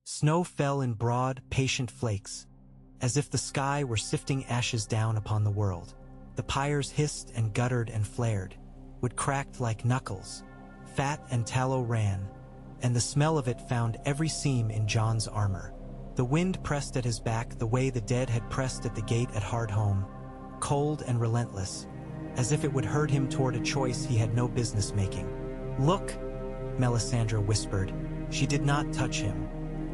Snow fell in broad, patient flakes, as if the sky were sifting ashes down upon the world. The pyres hissed and guttered and flared, wood cracked like knuckles, fat and tallow ran, and the smell of it found every seam in John's armor. The wind pressed at his back the way the dead had pressed at the gate at Hardhome, cold and relentless, as if it would herd him toward a choice he had no business making. "Look," Melisandre whispered. She did not touch him.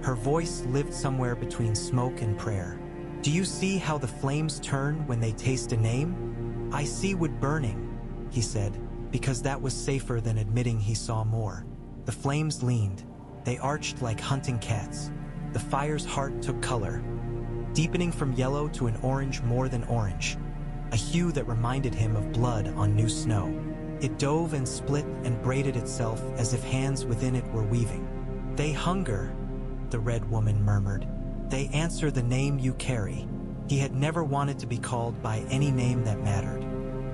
Her voice lived somewhere between smoke and prayer. "Do you see how the flames turn when they taste a name?" "I see wood burning," he said, because that was safer than admitting he saw more. The flames leaned. They arched like hunting cats. The fire's heart took color, deepening from yellow to an orange more than orange, a hue that reminded him of blood on new snow. It dove and split and braided itself as if hands within it were weaving. "They hunger," the Red Woman murmured. "They answer the name you carry." He had never wanted to be called by any name that mattered.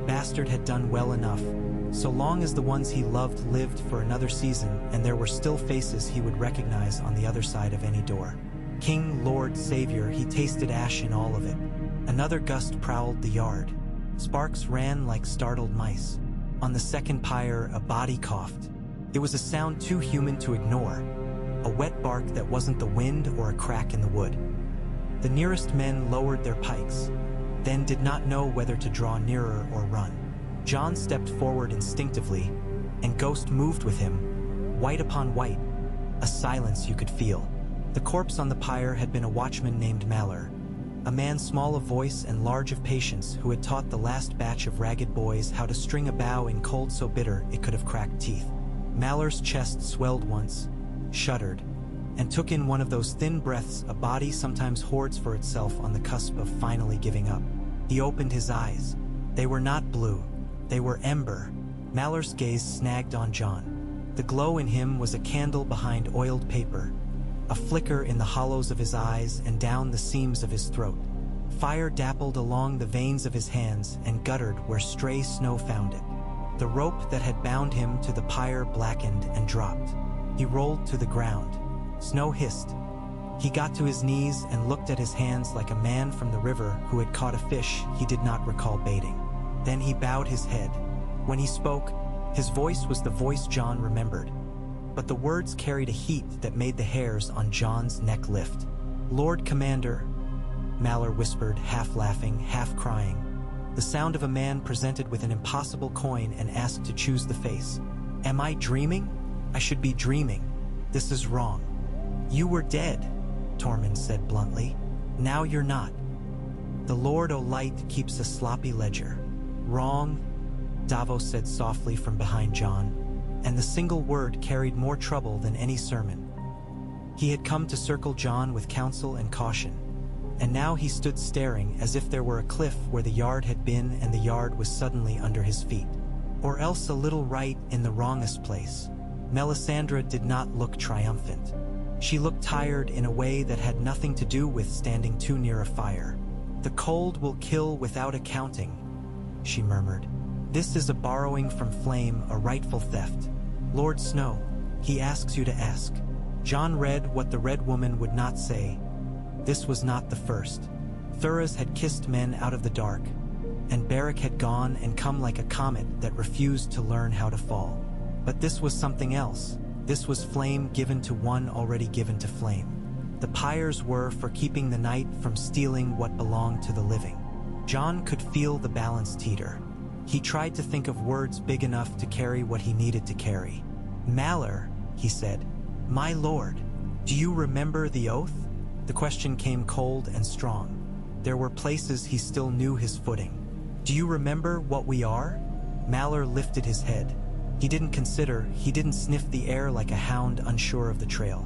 Bastard had done well enough, so long as the ones he loved lived for another season and there were still faces he would recognize on the other side of any door. King, Lord, Savior, he tasted ash in all of it. Another gust prowled the yard. Sparks ran like startled mice. On the second pyre, a body coughed. It was a sound too human to ignore, a wet bark that wasn't the wind or a crack in the wood. The nearest men lowered their pikes, then did not know whether to draw nearer or run. John stepped forward instinctively, and Ghost moved with him, white upon white, a silence you could feel. The corpse on the pyre had been a watchman named Maller, a man small of voice and large of patience who had taught the last batch of ragged boys how to string a bow in cold so bitter it could have cracked teeth. Maller's chest swelled once, shuddered, and took in one of those thin breaths a body sometimes hoards for itself on the cusp of finally giving up. He opened his eyes. They were not blue. They were ember. Maller's gaze snagged on John. The glow in him was a candle behind oiled paper, a flicker in the hollows of his eyes and down the seams of his throat. Fire dappled along the veins of his hands and guttered where stray snow found it. The rope that had bound him to the pyre blackened and dropped. He rolled to the ground. Snow hissed. He got to his knees and looked at his hands like a man from the river who had caught a fish he did not recall baiting. Then he bowed his head. When he spoke, his voice was the voice John remembered, but the words carried a heat that made the hairs on John's neck lift. "Lord Commander," Maller whispered, half laughing, half crying. The sound of a man presented with an impossible coin and asked to choose the face. "Am I dreaming? I should be dreaming. This is wrong." "You were dead," Tormund said bluntly. "Now you're not. The Lord O'Light keeps a sloppy ledger." "Wrong," Davos said softly from behind John, and the single word carried more trouble than any sermon. He had come to circle John with counsel and caution, and now he stood staring as if there were a cliff where the yard had been and the yard was suddenly under his feet. Or else a little right in the wrongest place. Melisandre did not look triumphant. She looked tired in a way that had nothing to do with standing too near a fire. "The cold will kill without accounting," she murmured. "This is a borrowing from flame, a rightful theft. Lord Snow, he asks you to ask." John read what the Red Woman would not say. This was not the first. Thuras had kissed men out of the dark, and Beric had gone and come like a comet that refused to learn how to fall. But this was something else. This was flame given to one already given to flame. The pyres were for keeping the night from stealing what belonged to the living. John could feel the balance teeter. He tried to think of words big enough to carry what he needed to carry. "Maller," he said. "My lord, do you remember the oath?" The question came cold and strong. There were places he still knew his footing. "Do you remember what we are?" Maller lifted his head. He didn't consider, he didn't sniff the air like a hound unsure of the trail.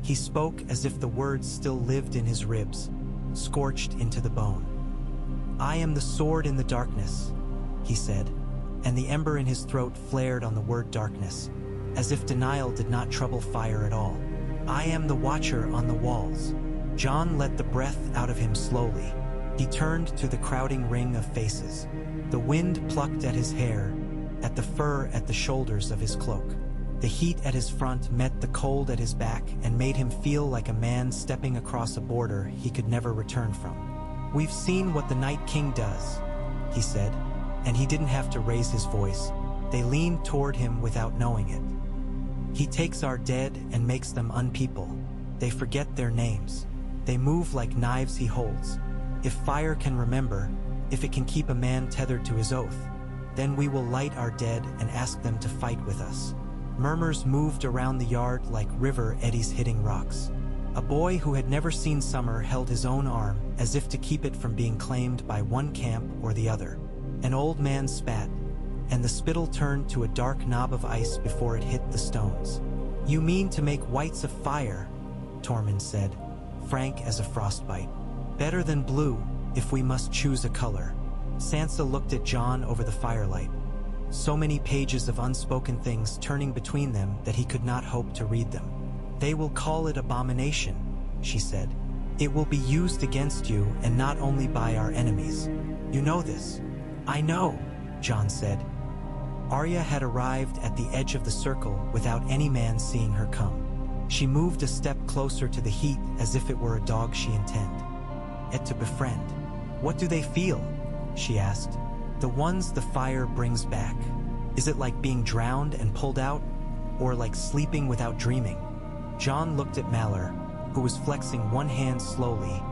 He spoke as if the words still lived in his ribs, scorched into the bone. "I am the sword in the darkness," he said, and the ember in his throat flared on the word darkness, as if denial did not trouble fire at all. "I am the watcher on the walls." John let the breath out of him slowly. He turned to the crowding ring of faces. The wind plucked at his hair, at the fur at the shoulders of his cloak. The heat at his front met the cold at his back and made him feel like a man stepping across a border he could never return from. "We've seen what the Night King does," he said, and he didn't have to raise his voice. They leaned toward him without knowing it. "He takes our dead and makes them unpeople. They forget their names. They move like knives he holds. If fire can remember, if it can keep a man tethered to his oath, then we will light our dead and ask them to fight with us." Murmurs moved around the yard like river eddies hitting rocks. A boy who had never seen summer held his own arm as if to keep it from being claimed by one camp or the other. An old man spat, and the spittle turned to a dark knob of ice before it hit the stones. "You mean to make whites of fire," Tormund said, frank as a frostbite. "Better than blue, if we must choose a color." Sansa looked at Jon over the firelight. So many pages of unspoken things turning between them that he could not hope to read them. "They will call it abomination," she said. "It will be used against you and not only by our enemies. You know this." "I know," Jon said. Arya had arrived at the edge of the circle without any man seeing her come. She moved a step closer to the heat as if it were a dog she intended to befriend. "What do they feel?" she asked. "The ones the fire brings back. Is it like being drowned and pulled out, or like sleeping without dreaming?" Jon looked at Mallor, who was flexing one hand slowly,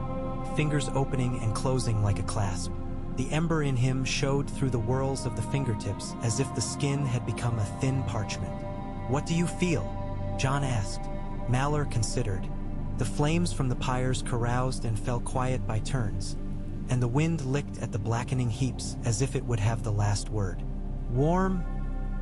fingers opening and closing like a clasp. The ember in him showed through the whorls of the fingertips as if the skin had become a thin parchment. "What do you feel?" Jon asked. Mallor considered. The flames from the pyres caroused and fell quiet by turns, and the wind licked at the blackening heaps as if it would have the last word. "Warm,"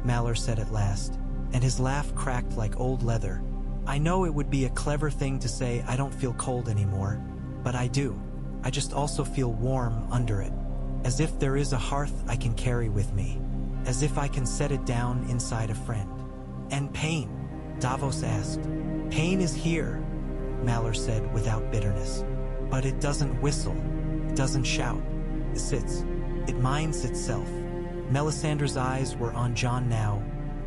Mallor said at last, and his laugh cracked like old leather. "I know it would be a clever thing to say I don't feel cold anymore, but I do. I just also feel warm under it. As if there is a hearth I can carry with me. As if I can set it down inside a friend." "And pain?" Davos asked. "Pain is here," Mallor said without bitterness. "But it doesn't whistle. It doesn't shout. It sits. It minds itself." Melisandre's eyes were on Jon now,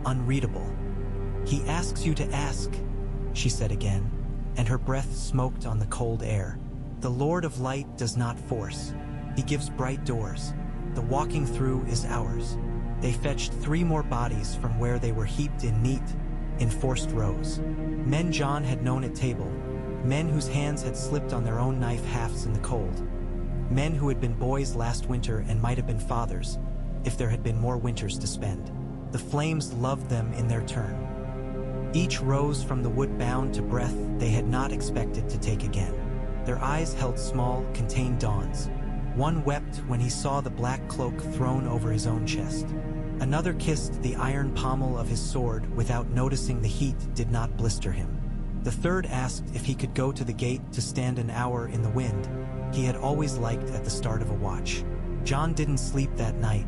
unreadable. "He asks you to ask," she said again, and her breath smoked on the cold air. "The Lord of Light does not force. He gives bright doors. The walking through is ours." They fetched 3 more bodies from where they were heaped in neat, enforced rows. Men Jon had known at table, men whose hands had slipped on their own knife hafts in the cold. Men who had been boys last winter and might have been fathers, if there had been more winters to spend. The flames loved them in their turn. Each rose from the wood bound to breath they had not expected to take again. Their eyes held small, contained dawns. One wept when he saw the black cloak thrown over his own chest. Another kissed the iron pommel of his sword without noticing the heat did not blister him. The third asked if he could go to the gate to stand an hour in the wind he had always liked at the start of a watch. Jon didn't sleep that night.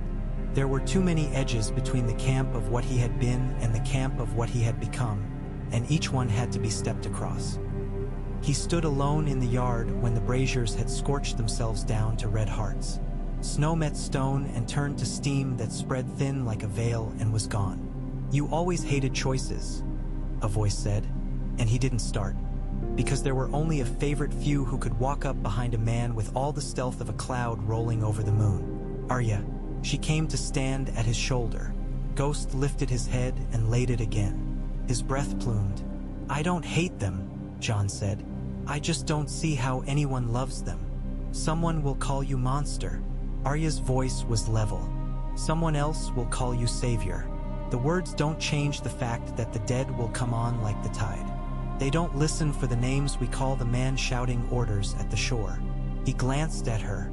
There were too many edges between the camp of what he had been and the camp of what he had become, and each one had to be stepped across. He stood alone in the yard when the braziers had scorched themselves down to red hearts. Snow met stone and turned to steam that spread thin like a veil and was gone. "You always hated choices," a voice said, and he didn't start, because there were only a favorite few who could walk up behind a man with all the stealth of a cloud rolling over the moon. "Arya." She came to stand at his shoulder. Ghost lifted his head and laid it again. His breath plumed. "I don't hate them," Jon said. "I just don't see how anyone loves them. Someone will call you monster." Arya's voice was level. "Someone else will call you savior. The words don't change the fact that the dead will come on like the tide. They don't listen for the names we call the man shouting orders at the shore." He glanced at her.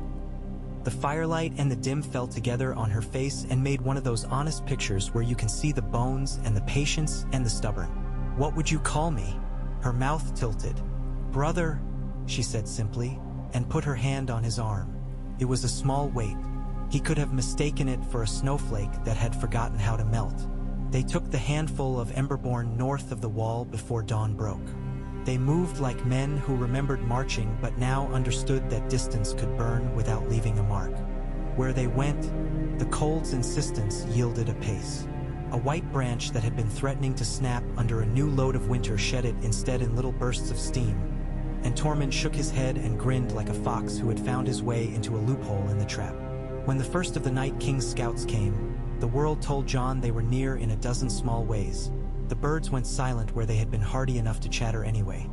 The firelight and the dim fell together on her face and made one of those honest pictures where you can see the bones and the patience and the stubborn. "What would you call me?" Her mouth tilted. "Brother," she said simply, and put her hand on his arm. It was a small weight. He could have mistaken it for a snowflake that had forgotten how to melt. They took the handful of Emberborn north of the wall before dawn broke. They moved like men who remembered marching but now understood that distance could burn without leaving a mark. Where they went, the cold's insistence yielded a pace. A white branch that had been threatening to snap under a new load of winter shed it instead in little bursts of steam, and Tormund shook his head and grinned like a fox who had found his way into a loophole in the trap. When the first of the Night King's scouts came, the world told Jon they were near in a dozen small ways. The birds went silent where they had been hardy enough to chatter anyway.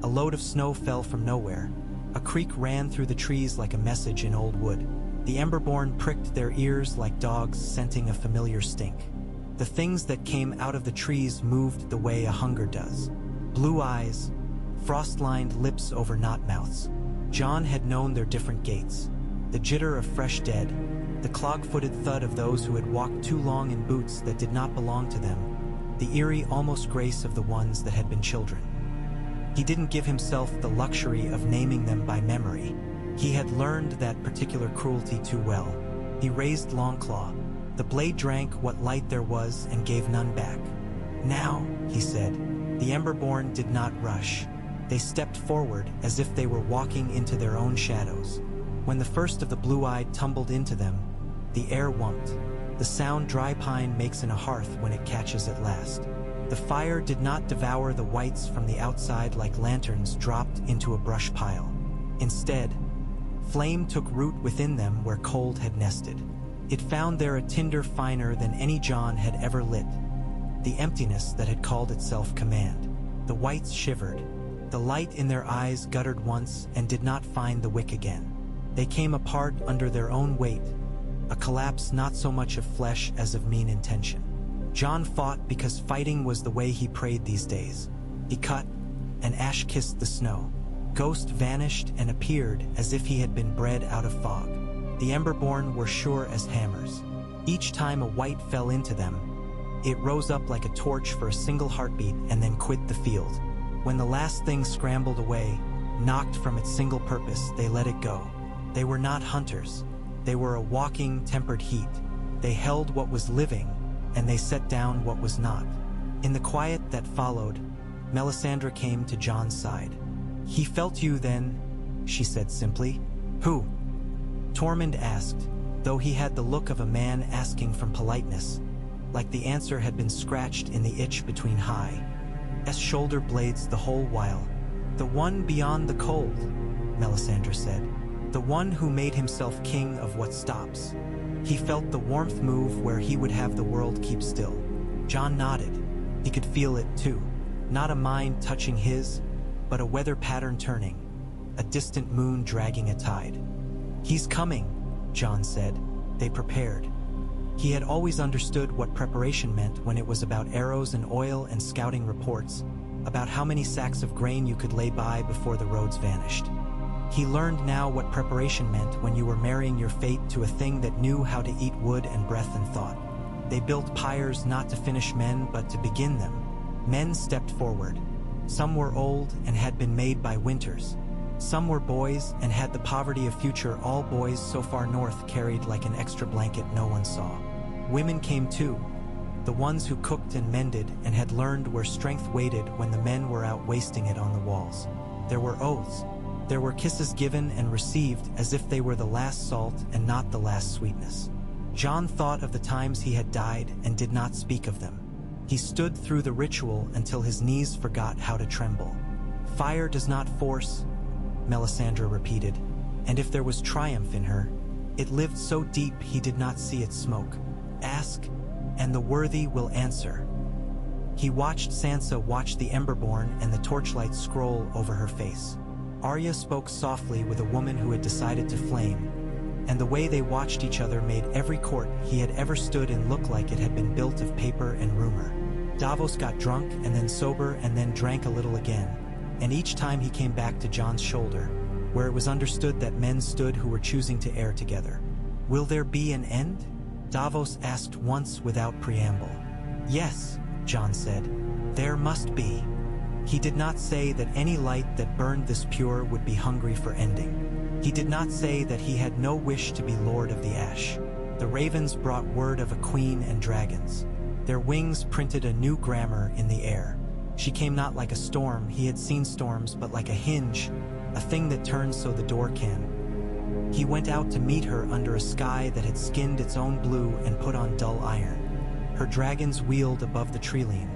A load of snow fell from nowhere. A creak ran through the trees like a message in old wood. The Emberborn pricked their ears like dogs scenting a familiar stink. The things that came out of the trees moved the way a hunger does. Blue eyes, frost-lined lips over knot mouths. Jon had known their different gaits. The jitter of fresh dead, the clog-footed thud of those who had walked too long in boots that did not belong to them, the eerie almost grace of the ones that had been children. He didn't give himself the luxury of naming them by memory. He had learned that particular cruelty too well. He raised Longclaw. The blade drank what light there was and gave none back. Now, he said, the Emberborn did not rush. They stepped forward as if they were walking into their own shadows. When the first of the blue-eyed tumbled into them, the air whumped. The sound dry pine makes in a hearth when it catches at last. The fire did not devour the whites from the outside like lanterns dropped into a brush pile. Instead, flame took root within them where cold had nested. It found there a tinder finer than any Jon had ever lit. The emptiness that had called itself command. The whites shivered. The light in their eyes guttered once and did not find the wick again. They came apart under their own weight, a collapse not so much of flesh as of mean intention. Jon fought because fighting was the way he prayed these days. He cut, and ash kissed the snow. Ghost vanished and appeared as if he had been bred out of fog. The Emberborn were sure as hammers. Each time a white fell into them, it rose up like a torch for a single heartbeat and then quit the field. When the last thing scrambled away, knocked from its single purpose, they let it go. They were not hunters. They were a walking, tempered heat. They held what was living, and they set down what was not. In the quiet that followed, Melisandre came to Jon's side. "He felt you then," she said simply. "Who?" Tormund asked, though he had the look of a man asking from politeness, like the answer had been scratched in the itch between high shoulder blades the whole while. "The one beyond the cold," Melisandre said. "The one who made himself king of what stops." He felt the warmth move where he would have the world keep still. Jon nodded. He could feel it too. Not a mind touching his, but a weather pattern turning, a distant moon dragging a tide. "He's coming," Jon said. They prepared. He had always understood what preparation meant when it was about arrows and oil and scouting reports, about how many sacks of grain you could lay by before the roads vanished. He learned now what preparation meant when you were marrying your fate to a thing that knew how to eat wood and breath and thought. They built pyres not to finish men, but to begin them. Men stepped forward. Some were old and had been made by winters. Some were boys and had the poverty of future all boys so far north carried like an extra blanket no one saw. Women came too, the ones who cooked and mended and had learned where strength waited when the men were out wasting it on the walls. There were oaths. There were kisses given and received as if they were the last salt and not the last sweetness. Jon thought of the times he had died and did not speak of them. He stood through the ritual until his knees forgot how to tremble. "Fire does not force," Melisandre repeated, and if there was triumph in her, it lived so deep he did not see its smoke. "Ask, and the worthy will answer." He watched Sansa watch the Emberborn and the torchlight scroll over her face. Arya spoke softly with a woman who had decided to flame, and the way they watched each other made every court he had ever stood in look like it had been built of paper and rumor. Davos got drunk and then sober and then drank a little again, and each time he came back to Jon's shoulder, where it was understood that men stood who were choosing to err together. "Will there be an end?" Davos asked once without preamble. "Yes," Jon said, "there must be." He did not say that any light that burned this pure would be hungry for ending. He did not say that he had no wish to be Lord of the Ash. The ravens brought word of a queen and dragons. Their wings printed a new grammar in the air. She came not like a storm, he had seen storms, but like a hinge, a thing that turns so the door can. He went out to meet her under a sky that had skinned its own blue and put on dull iron. Her dragons wheeled above the treeline,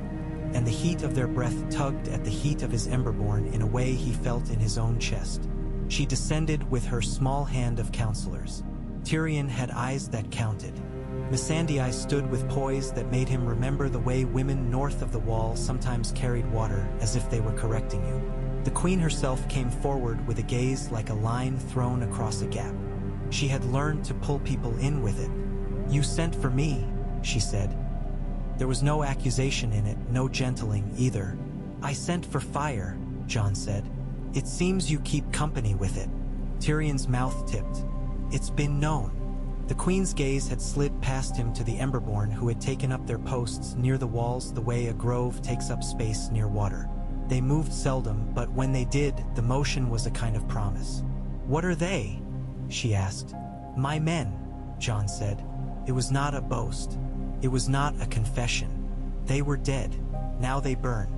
and the heat of their breath tugged at the heat of his Emberborn in a way he felt in his own chest. She descended with her small hand of counselors. Tyrion had eyes that counted. Missandei stood with poise that made him remember the way women north of the wall sometimes carried water as if they were correcting you. The queen herself came forward with a gaze like a line thrown across a gap. She had learned to pull people in with it. "You sent for me," she said. There was no accusation in it, no gentling either. "I sent for fire," Jon said. "It seems you keep company with it." Tyrion's mouth tipped. "It's been known." The queen's gaze had slid past him to the Emberborn who had taken up their posts near the walls the way a grove takes up space near water. They moved seldom, but when they did, the motion was a kind of promise. "What are they?" she asked. "My men," Jon said. It was not a boast. It was not a confession. They were dead. Now they burn.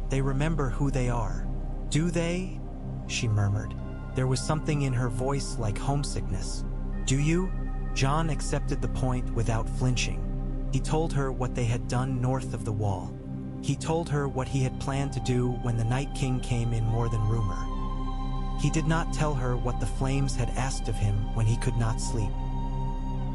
They remember who they are. "Do they?" she murmured. There was something in her voice like homesickness. "Do you?" Jon accepted the point without flinching. He told her what they had done north of the wall. He told her what he had planned to do when the Night King came in more than rumor. He did not tell her what the flames had asked of him when he could not sleep.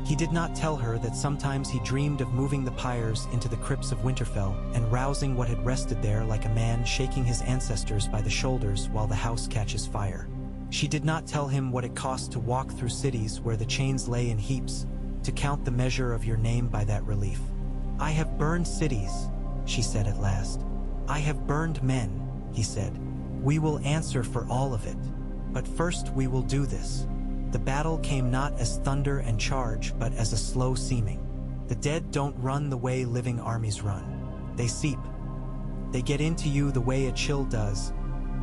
He did not tell her that sometimes he dreamed of moving the pyres into the crypts of Winterfell and rousing what had rested there like a man shaking his ancestors by the shoulders while the house catches fire. She did not tell him what it cost to walk through cities where the chains lay in heaps, to count the measure of your name by that relief. "I have burned cities," she said at last. "I have burned men," he said. "We will answer for all of it. But first we will do this." The battle came not as thunder and charge, but as a slow seeming. The dead don't run the way living armies run. They seep. They get into you the way a chill does.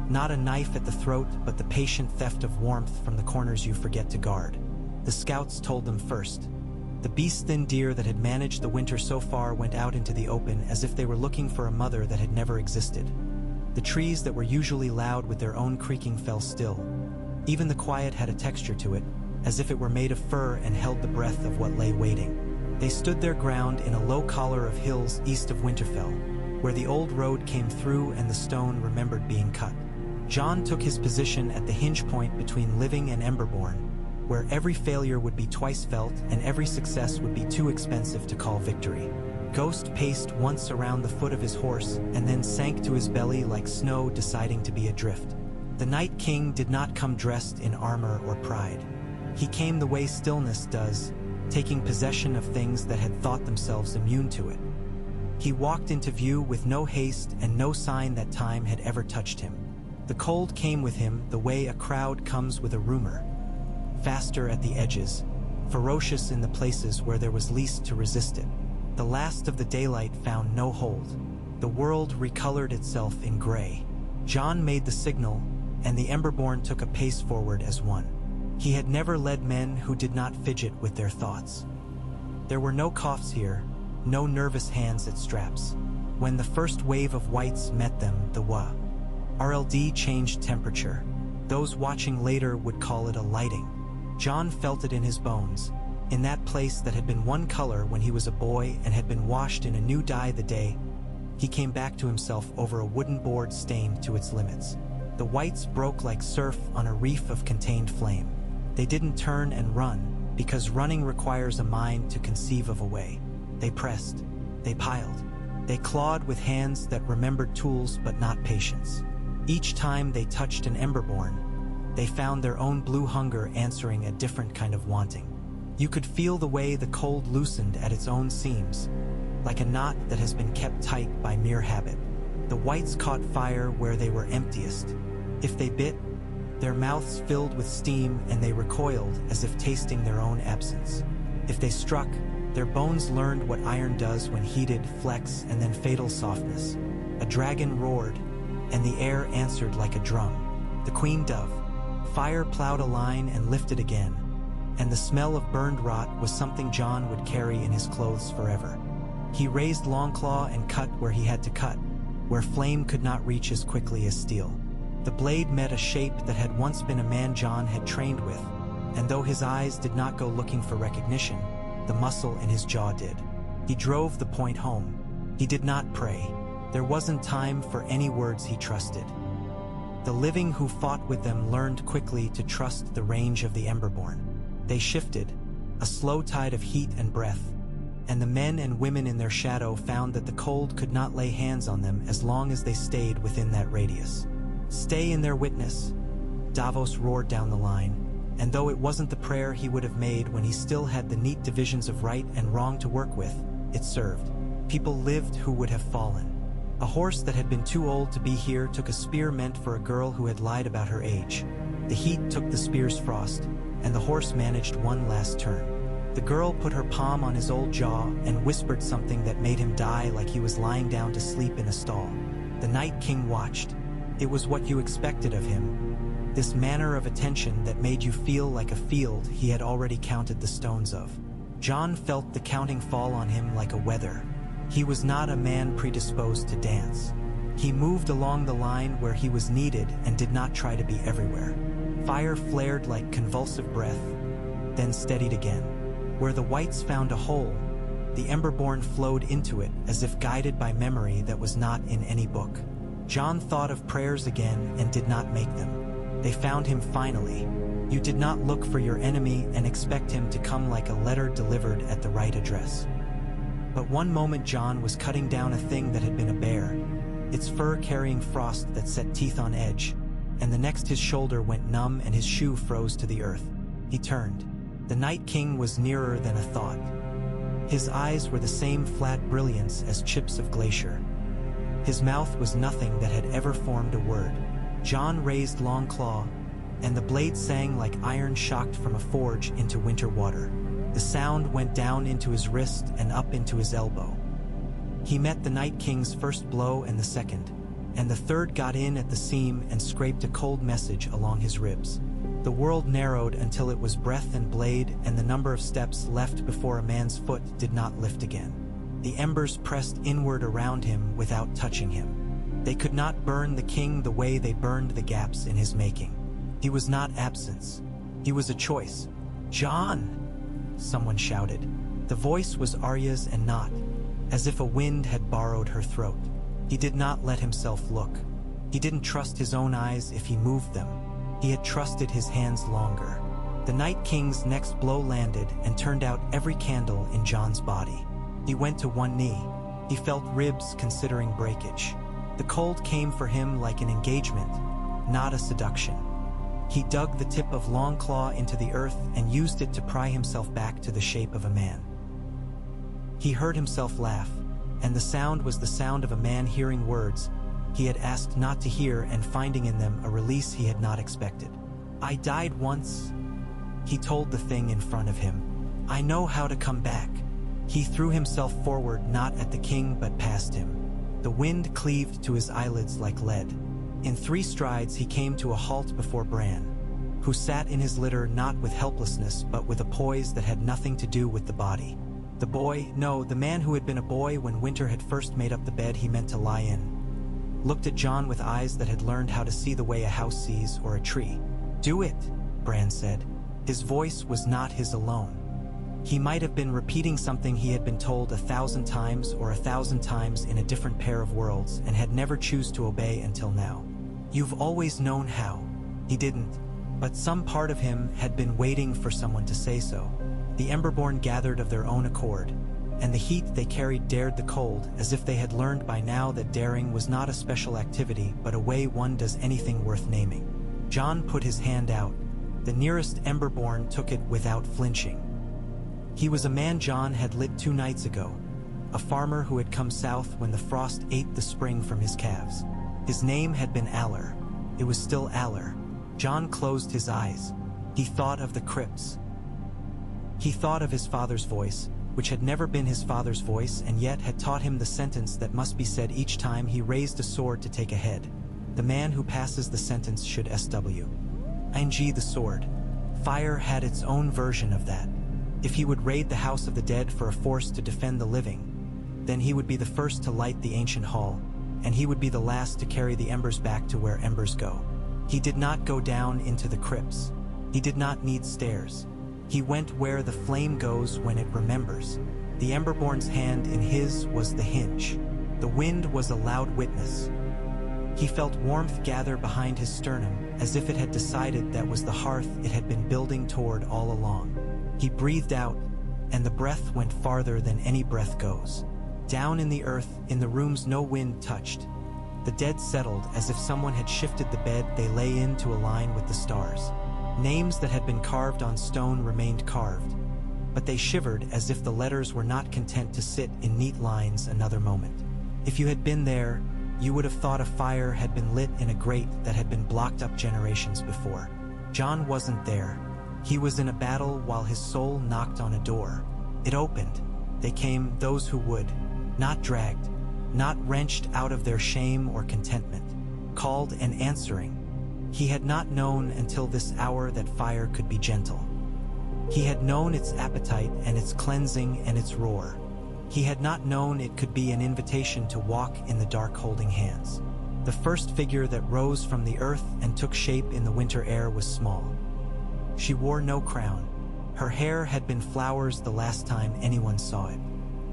Not a knife at the throat, but the patient theft of warmth from the corners you forget to guard. The scouts told them first. The beast-thin deer that had managed the winter so far went out into the open as if they were looking for a mother that had never existed. The trees that were usually loud with their own creaking fell still. Even the quiet had a texture to it, as if it were made of fur and held the breath of what lay waiting. They stood their ground in a low collar of hills east of Winterfell, where the old road came through and the stone remembered being cut. Jon took his position at the hinge point between Living and Emberborn, where every failure would be twice felt and every success would be too expensive to call victory. Ghost paced once around the foot of his horse and then sank to his belly like snow deciding to be adrift. The Night King did not come dressed in armor or pride. He came the way stillness does, taking possession of things that had thought themselves immune to it. He walked into view with no haste and no sign that time had ever touched him. The cold came with him the way a crowd comes with a rumor. Faster at the edges, ferocious in the places where there was least to resist it. The last of the daylight found no hold. The world recolored itself in gray. Jon made the signal, and the Emberborn took a pace forward as one. He had never led men who did not fidget with their thoughts. There were no coughs here, no nervous hands at straps. When the first wave of whites met them, the RLD changed temperature. Those watching later would call it a lighting. Jon felt it in his bones, in that place that had been one color when he was a boy and had been washed in a new dye the day he came back to himself over a wooden board stained to its limits. The whites broke like surf on a reef of contained flame. They didn't turn and run, because running requires a mind to conceive of a way. They pressed, they piled, they clawed with hands that remembered tools but not patience. Each time they touched an Emberborn, they found their own blue hunger answering a different kind of wanting. You could feel the way the cold loosened at its own seams, like a knot that has been kept tight by mere habit. The whites caught fire where they were emptiest. If they bit, their mouths filled with steam and they recoiled as if tasting their own absence. If they struck, their bones learned what iron does when heated, flex, and then fatal softness. A dragon roared, and the air answered like a drum. The queen dove. Fire plowed a line and lifted again, and the smell of burned rot was something Jon would carry in his clothes forever. He raised Longclaw and cut where he had to cut, where flame could not reach as quickly as steel. The blade met a shape that had once been a man Jon had trained with, and though his eyes did not go looking for recognition, the muscle in his jaw did. He drove the point home. He did not pray. There wasn't time for any words he trusted. The living who fought with them learned quickly to trust the range of the Emberborn. They shifted, a slow tide of heat and breath, and the men and women in their shadow found that the cold could not lay hands on them as long as they stayed within that radius. Stay in their witness, Davos roared down the line, and though it wasn't the prayer he would have made when he still had the neat divisions of right and wrong to work with, it served. People lived who would have fallen. A horse that had been too old to be here took a spear meant for a girl who had lied about her age. The heat took the spear's frost, and the horse managed one last turn. The girl put her palm on his old jaw and whispered something that made him die like he was lying down to sleep in a stall. The Night King watched. It was what you expected of him. This manner of attention that made you feel like a field he had already counted the stones of. Jon felt the counting fall on him like a weather. He was not a man predisposed to dance. He moved along the line where he was needed and did not try to be everywhere. Fire flared like convulsive breath, then steadied again. Where the whites found a hole, the Emberborn flowed into it as if guided by memory that was not in any book. Jon thought of prayers again and did not make them. They found him finally. You did not look for your enemy and expect him to come like a letter delivered at the right address. But one moment Jon was cutting down a thing that had been a bear, its fur carrying frost that set teeth on edge, and the next his shoulder went numb and his shoe froze to the earth. He turned. The Night King was nearer than a thought. His eyes were the same flat brilliance as chips of glacier. His mouth was nothing that had ever formed a word. Jon raised Longclaw, and the blade sang like iron shocked from a forge into winter water. The sound went down into his wrist and up into his elbow. He met the Night King's first blow and the second, and the third got in at the seam and scraped a cold message along his ribs. The world narrowed until it was breath and blade, and the number of steps left before a man's foot did not lift again. The embers pressed inward around him without touching him. They could not burn the king the way they burned the gaps in his making. He was not absence. He was a choice. "Jon!" someone shouted. The voice was Arya's and not, as if a wind had borrowed her throat. He did not let himself look. He didn't trust his own eyes if he moved them. He had trusted his hands longer. The Night King's next blow landed and turned out every candle in Jon's body. He went to one knee. He felt ribs considering breakage. The cold came for him like an engagement, not a seduction. He dug the tip of Longclaw into the earth and used it to pry himself back to the shape of a man. He heard himself laugh, and the sound was the sound of a man hearing words he had asked not to hear and finding in them a release he had not expected. "I died once," he told the thing in front of him. "I know how to come back." He threw himself forward, not at the king but past him. The wind cleaved to his eyelids like lead. In 3 strides he came to a halt before Bran, who sat in his litter not with helplessness but with a poise that had nothing to do with the body. The boy, no, the man who had been a boy when Winter had first made up the bed he meant to lie in, looked at Jon with eyes that had learned how to see the way a house sees or a tree. "Do it," Bran said. His voice was not his alone. He might have been repeating something he had been told 1,000 times or 1,000 times in a different pair of worlds and had never choose to obey until now. "You've always known how." He didn't, but some part of him had been waiting for someone to say so. The Emberborn gathered of their own accord, and the heat they carried dared the cold, as if they had learned by now that daring was not a special activity but a way one does anything worth naming. Jon put his hand out. The nearest Emberborn took it without flinching. He was a man Jon had lit 2 nights ago, a farmer who had come south when the frost ate the spring from his calves. His name had been Allor. It was still Allor. Jon closed his eyes. He thought of the crypts. He thought of his father's voice, which had never been his father's voice and yet had taught him the sentence that must be said each time he raised a sword to take a head. The man who passes the sentence should SW. ING the sword. Fire had its own version of that. If he would raid the house of the dead for a force to defend the living, then he would be the first to light the ancient hall, and he would be the last to carry the embers back to where embers go. He did not go down into the crypts. He did not need stairs. He went where the flame goes when it remembers. The Emberborn's hand in his was the hinge. The wind was a loud witness. He felt warmth gather behind his sternum, as if it had decided that was the hearth it had been building toward all along. He breathed out, and the breath went farther than any breath goes. Down in the earth, in the rooms no wind touched, the dead settled as if someone had shifted the bed they lay in to align with the stars. Names that had been carved on stone remained carved, but they shivered as if the letters were not content to sit in neat lines another moment. If you had been there, you would have thought a fire had been lit in a grate that had been blocked up generations before. John wasn't there. He was in a battle while his soul knocked on a door. It opened. They came, those who would, not dragged, not wrenched out of their shame or contentment, called and answering. He had not known until this hour that fire could be gentle. He had known its appetite and its cleansing and its roar. He had not known it could be an invitation to walk in the dark holding hands. The first figure that rose from the earth and took shape in the winter air was small. She wore no crown. Her hair had been flowers the last time anyone saw it.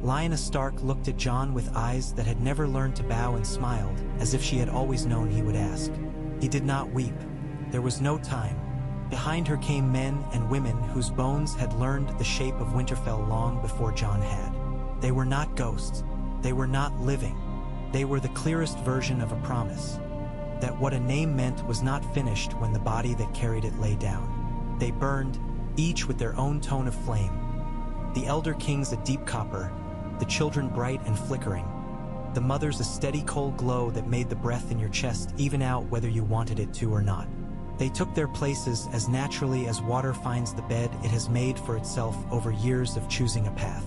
Lyanna Stark looked at John with eyes that had never learned to bow and smiled, as if she had always known he would ask. He did not weep. There was no time. Behind her came men and women whose bones had learned the shape of Winterfell long before John had. They were not ghosts. They were not living. They were the clearest version of a promise. That what a name meant was not finished when the body that carried it lay down. They burned, each with their own tone of flame. The elder kings a deep copper, the children bright and flickering, the mothers a steady cold glow that made the breath in your chest even out whether you wanted it to or not. They took their places as naturally as water finds the bed it has made for itself over years of choosing a path.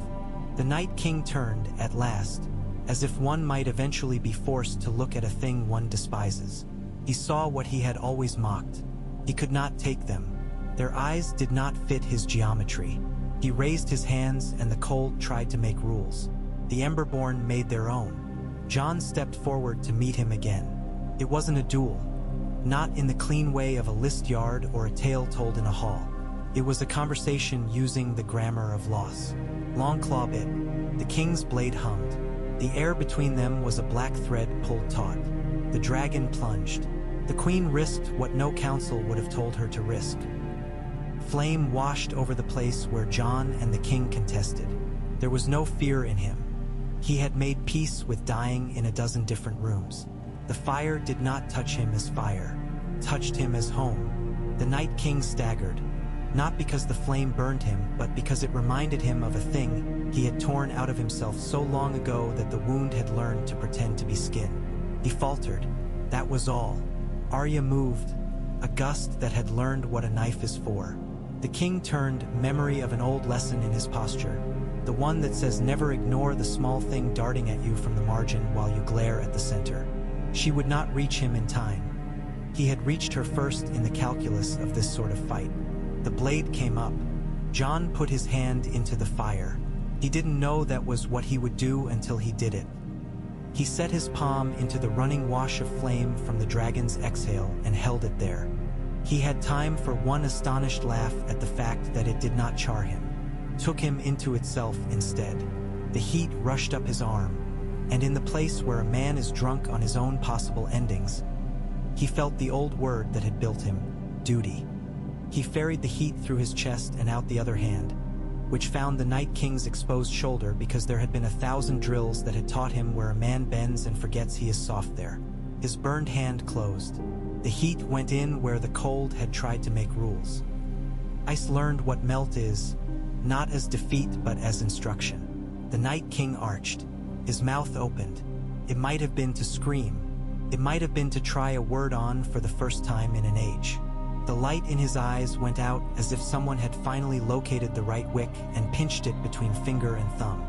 The Night King turned, at last, as if one might eventually be forced to look at a thing one despises. He saw what he had always mocked. He could not take them. Their eyes did not fit his geometry. He raised his hands and the cold tried to make rules. The Emberborn made their own. John stepped forward to meet him again. It wasn't a duel. Not in the clean way of a list yard or a tale told in a hall. It was a conversation using the grammar of loss. Longclaw bit. The king's blade hummed. The air between them was a black thread pulled taut. The dragon plunged. The queen risked what no counsel would have told her to risk. Flame washed over the place where John and the king contested. There was no fear in him. He had made peace with dying in a dozen different rooms. The fire did not touch him as fire, touched him as home. The Night King staggered, not because the flame burned him, but because it reminded him of a thing he had torn out of himself so long ago that the wound had learned to pretend to be skin. He faltered. That was all. Arya moved, a gust that had learned what a knife is for. The king turned, memory of an old lesson in his posture, the one that says never ignore the small thing darting at you from the margin while you glare at the center. She would not reach him in time. He had reached her first in the calculus of this sort of fight. The blade came up. John put his hand into the fire. He didn't know that was what he would do until he did it. He set his palm into the running wash of flame from the dragon's exhale and held it there. He had time for one astonished laugh at the fact that it did not char him, took him into itself instead. The heat rushed up his arm, and in the place where a man is drunk on his own possible endings, he felt the old word that had built him, duty. He ferried the heat through his chest and out the other hand, which found the Night King's exposed shoulder because there had been 1,000 drills that had taught him where a man bends and forgets he is soft there. His burned hand closed. The heat went in where the cold had tried to make rules. Ice learned what melt is, not as defeat but as instruction. The Night King arched. His mouth opened. It might have been to scream. It might have been to try a word on for the first time in an age. The light in his eyes went out as if someone had finally located the right wick and pinched it between finger and thumb.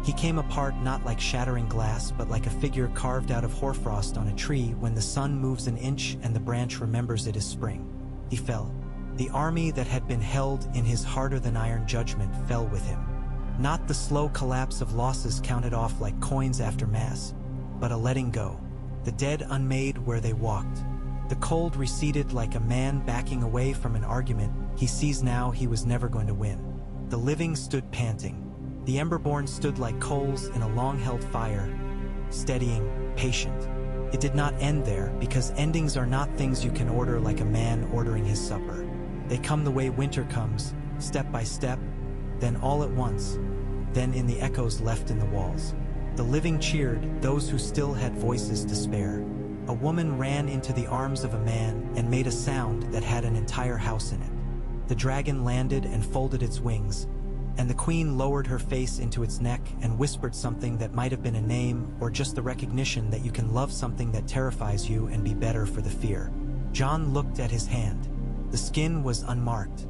He came apart not like shattering glass, but like a figure carved out of hoarfrost on a tree when the sun moves an inch and the branch remembers it is spring. He fell. The army that had been held in his harder-than-iron judgment fell with him. Not the slow collapse of losses counted off like coins after mass, but a letting go. The dead unmade where they walked. The cold receded like a man backing away from an argument he sees now he was never going to win. The living stood panting. The Emberborn stood like coals in a long-held fire, steadying, patient. It did not end there, because endings are not things you can order like a man ordering his supper. They come the way winter comes, step by step, then all at once, then in the echoes left in the walls. The living cheered, those who still had voices to spare. A woman ran into the arms of a man and made a sound that had an entire house in it. The dragon landed and folded its wings, and the queen lowered her face into its neck and whispered something that might have been a name or just the recognition that you can love something that terrifies you and be better for the fear. Jon looked at his hand. The skin was unmarked.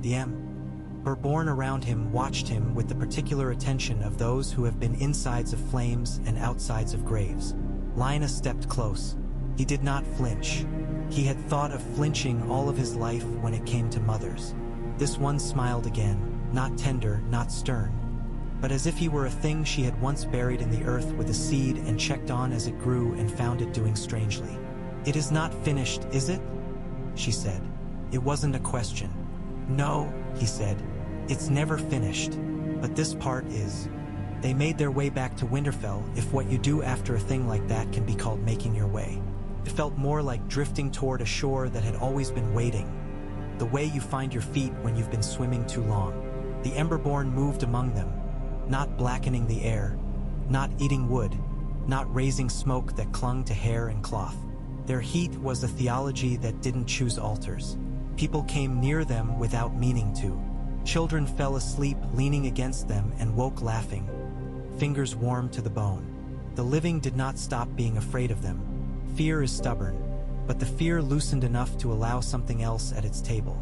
The Emberborn around him watched him with the particular attention of those who have been insides of flames and outsides of graves. Laenor stepped close. He did not flinch. He had thought of flinching all of his life when it came to mothers. This one smiled again, not tender, not stern, but as if he were a thing she had once buried in the earth with a seed and checked on as it grew and found it doing strangely. "It is not finished, is it?" she said. It wasn't a question. "No," he said, "it's never finished, but this part is." They made their way back to Winterfell, if what you do after a thing like that can be called making your way. It felt more like drifting toward a shore that had always been waiting, the way you find your feet when you've been swimming too long. The Emberborn moved among them, not blackening the air, not eating wood, not raising smoke that clung to hair and cloth. Their heat was a theology that didn't choose altars. People came near them without meaning to. Children fell asleep leaning against them and woke laughing, fingers warm to the bone. The living did not stop being afraid of them. Fear is stubborn, but the fear loosened enough to allow something else at its table.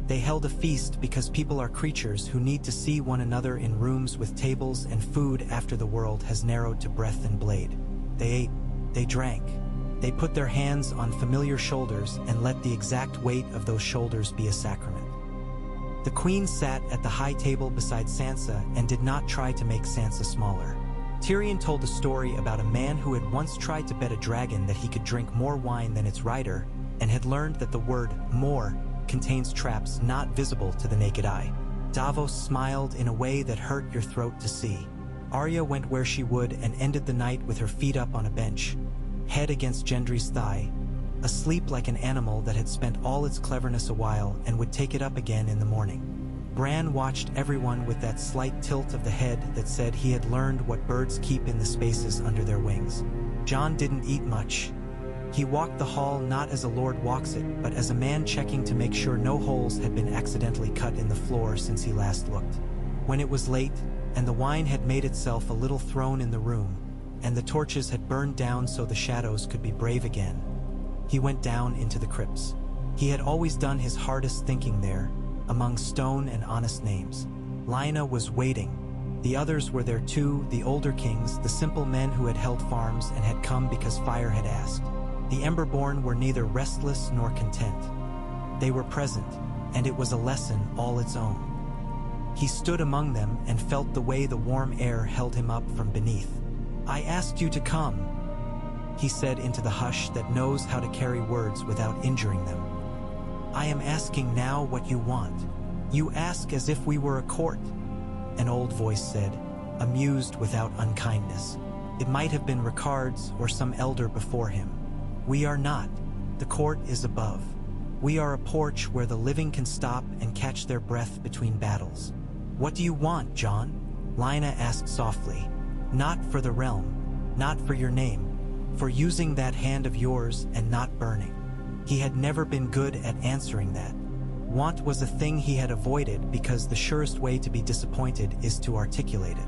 They held a feast because people are creatures who need to see one another in rooms with tables and food after the world has narrowed to breath and blade. They ate, they drank. They put their hands on familiar shoulders and let the exact weight of those shoulders be a sacrament. The queen sat at the high table beside Sansa and did not try to make Sansa smaller. Tyrion told a story about a man who had once tried to bet a dragon that he could drink more wine than its rider, and had learned that the word more contains traps not visible to the naked eye. Davos smiled in a way that hurt your throat to see. Arya went where she would and ended the night with her feet up on a bench, head against Gendry's thigh, asleep like an animal that had spent all its cleverness a while and would take it up again in the morning. Bran watched everyone with that slight tilt of the head that said he had learned what birds keep in the spaces under their wings. Jon didn't eat much. He walked the hall not as a lord walks it, but as a man checking to make sure no holes had been accidentally cut in the floor since he last looked. When it was late, and the wine had made itself a little throne in the room, and the torches had burned down so the shadows could be brave again, he went down into the crypts. He had always done his hardest thinking there, among stone and honest names. Laenor was waiting. The others were there too, the older kings, the simple men who had held farms and had come because fire had asked. The Emberborn were neither restless nor content. They were present, and it was a lesson all its own. He stood among them and felt the way the warm air held him up from beneath. "I asked you to come," he said into the hush that knows how to carry words without injuring them. "I am asking now what you want. You ask as if we were a court," an old voice said, amused without unkindness. It might have been Ricard's or some elder before him. "We are not. The court is above. We are a porch where the living can stop and catch their breath between battles." "What do you want, Jon?" Laenor asked softly. "Not for the realm, not for your name, for using that hand of yours and not burning." He had never been good at answering that. Want was a thing he had avoided because the surest way to be disappointed is to articulate it.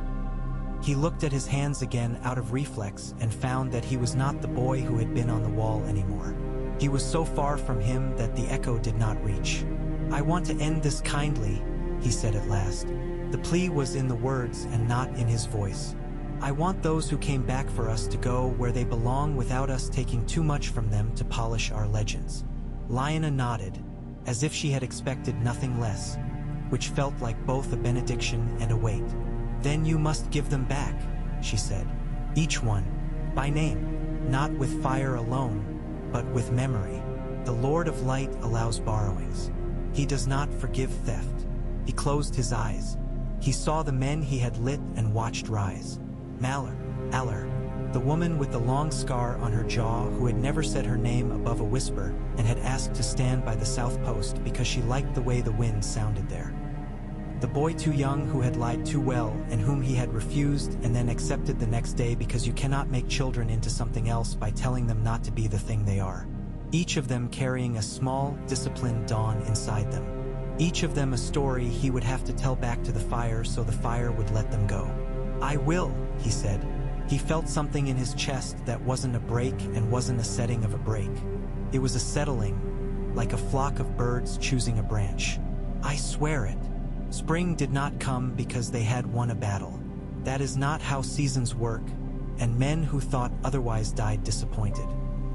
He looked at his hands again out of reflex and found that he was not the boy who had been on the wall anymore. He was so far from him that the echo did not reach. "I want to end this kindly," he said at last. The plea was in the words and not in his voice. "I want those who came back for us to go where they belong without us taking too much from them to polish our legends." Laenor nodded, as if she had expected nothing less, which felt like both a benediction and a weight. "Then you must give them back," she said. "Each one, by name, not with fire alone, but with memory. The Lord of Light allows borrowings. He does not forgive theft." He closed his eyes. He saw the men he had lit and watched rise. Aller, the woman with the long scar on her jaw who had never said her name above a whisper and had asked to stand by the south post because she liked the way the wind sounded there. The boy too young who had lied too well and whom he had refused and then accepted the next day because you cannot make children into something else by telling them not to be the thing they are. Each of them carrying a small, disciplined dawn inside them. Each of them a story he would have to tell back to the fire so the fire would let them go. "I will," he said. He felt something in his chest that wasn't a break and wasn't a setting of a break. It was a settling, like a flock of birds choosing a branch. "I swear it." Spring did not come because they had won a battle. That is not how seasons work, and men who thought otherwise died disappointed.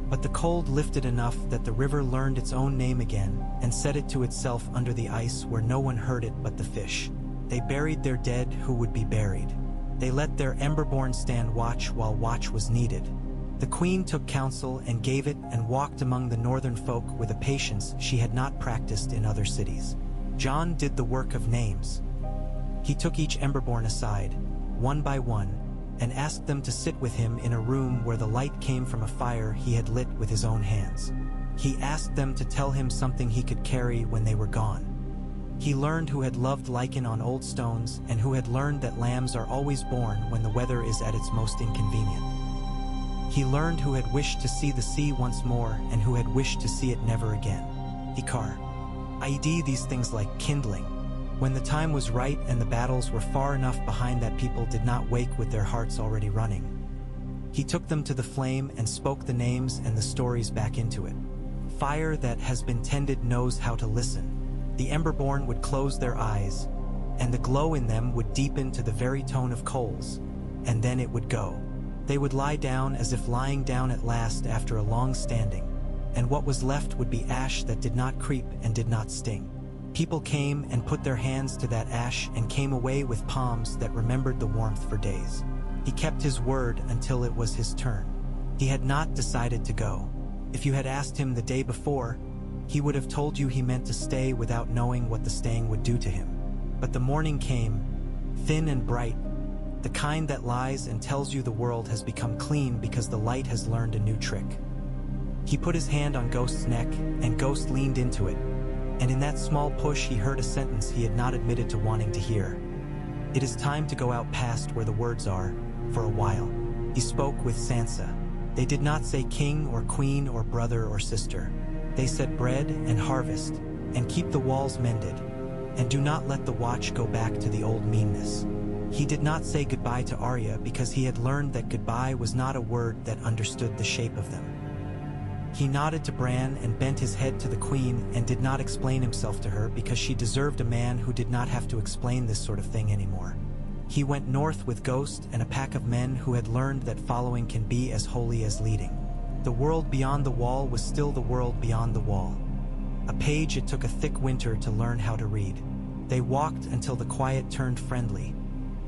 But the cold lifted enough that the river learned its own name again and set it to itself under the ice where no one heard it but the fish. They buried their dead who would be buried. They let their Emberborn stand watch while watch was needed. The queen took counsel and gave it and walked among the northern folk with a patience she had not practiced in other cities. Jon did the work of names. He took each Emberborn aside, one by one, and asked them to sit with him in a room where the light came from a fire he had lit with his own hands. He asked them to tell him something he could carry when they were gone. He learned who had loved lichen on old stones and who had learned that lambs are always born when the weather is at its most inconvenient. He learned who had wished to see the sea once more and who had wished to see it never again. Ikar. Id these things like kindling. When the time was right and the battles were far enough behind that people did not wake with their hearts already running. He took them to the flame and spoke the names and the stories back into it. Fire that has been tended knows how to listen. The Emberborn would close their eyes, and the glow in them would deepen to the very tone of coals, and then it would go. They would lie down as if lying down at last after a long standing, and what was left would be ash that did not creep and did not sting. People came and put their hands to that ash and came away with palms that remembered the warmth for days. He kept his word until it was his turn. He had not decided to go. If you had asked him the day before, he would have told you he meant to stay without knowing what the staying would do to him. But the morning came, thin and bright, the kind that lies and tells you the world has become clean because the light has learned a new trick. He put his hand on Ghost's neck, and Ghost leaned into it, and in that small push he heard a sentence he had not admitted to wanting to hear. "It is time to go out past where the words are, for a while." He spoke with Sansa. They did not say king or queen or brother or sister. They said bread and harvest, and keep the walls mended, and do not let the watch go back to the old meanness. He did not say goodbye to Arya because he had learned that goodbye was not a word that understood the shape of them. He nodded to Bran and bent his head to the queen and did not explain himself to her because she deserved a man who did not have to explain this sort of thing anymore. He went north with Ghost and a pack of men who had learned that following can be as holy as leading. The world beyond the wall was still the world beyond the wall. A page it took a thick winter to learn how to read. They walked until the quiet turned friendly,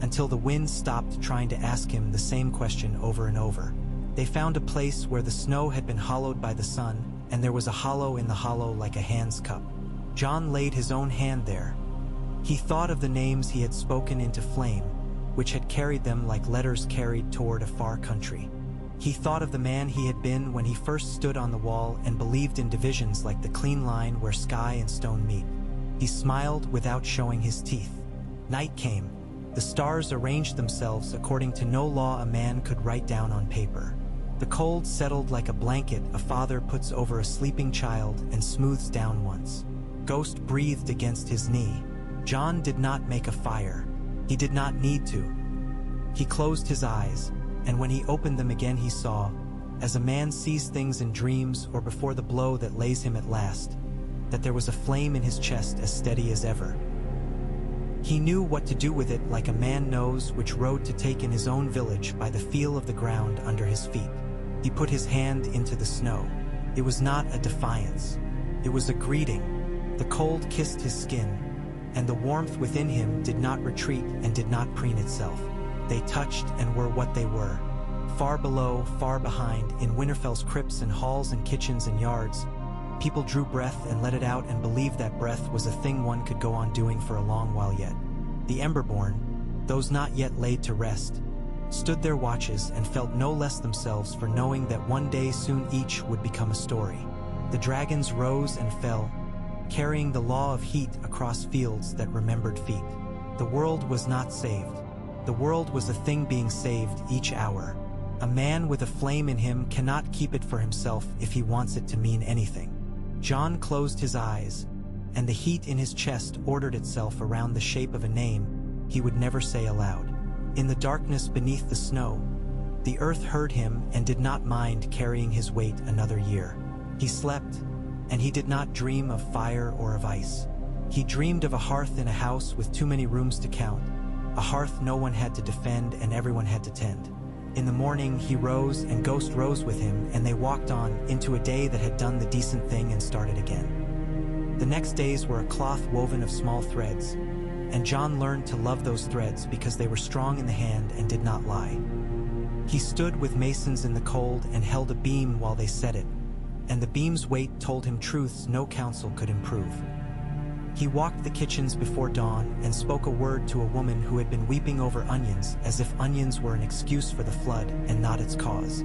until the wind stopped trying to ask him the same question over and over. They found a place where the snow had been hollowed by the sun, and there was a hollow in the hollow like a hand's cup. Jon laid his own hand there. He thought of the names he had spoken into flame, which had carried them like letters carried toward a far country. He thought of the man he had been when he first stood on the wall and believed in divisions like the clean line where sky and stone meet. He smiled without showing his teeth. Night came. The stars arranged themselves according to no law a man could write down on paper. The cold settled like a blanket a father puts over a sleeping child and smooths down once. Ghost breathed against his knee. Jon did not make a fire. He did not need to. He closed his eyes, and when he opened them again he saw, as a man sees things in dreams or before the blow that lays him at last, that there was a flame in his chest as steady as ever. He knew what to do with it like a man knows which road to take in his own village by the feel of the ground under his feet. He put his hand into the snow. It was not a defiance. It was a greeting. The cold kissed his skin, and the warmth within him did not retreat and did not preen itself. They touched and were what they were. Far below, far behind, in Winterfell's crypts and halls and kitchens and yards, people drew breath and let it out and believed that breath was a thing one could go on doing for a long while yet. The Emberborn, those not yet laid to rest, stood their watches and felt no less themselves for knowing that one day soon each would become a story. The dragons rose and fell, carrying the law of heat across fields that remembered feet. The world was not saved. The world was a thing being saved each hour. A man with a flame in him cannot keep it for himself if he wants it to mean anything. Jon closed his eyes, and the heat in his chest ordered itself around the shape of a name he would never say aloud. In the darkness beneath the snow, the earth heard him and did not mind carrying his weight another year. He slept, and he did not dream of fire or of ice. He dreamed of a hearth in a house with too many rooms to count, a hearth no one had to defend and everyone had to tend. In the morning he rose and Ghost rose with him, and they walked on into a day that had done the decent thing and started again. The next days were a cloth woven of small threads, and Jon learned to love those threads because they were strong in the hand and did not lie. He stood with masons in the cold and held a beam while they set it, and the beam's weight told him truths no counsel could improve. He walked the kitchens before dawn and spoke a word to a woman who had been weeping over onions as if onions were an excuse for the flood and not its cause.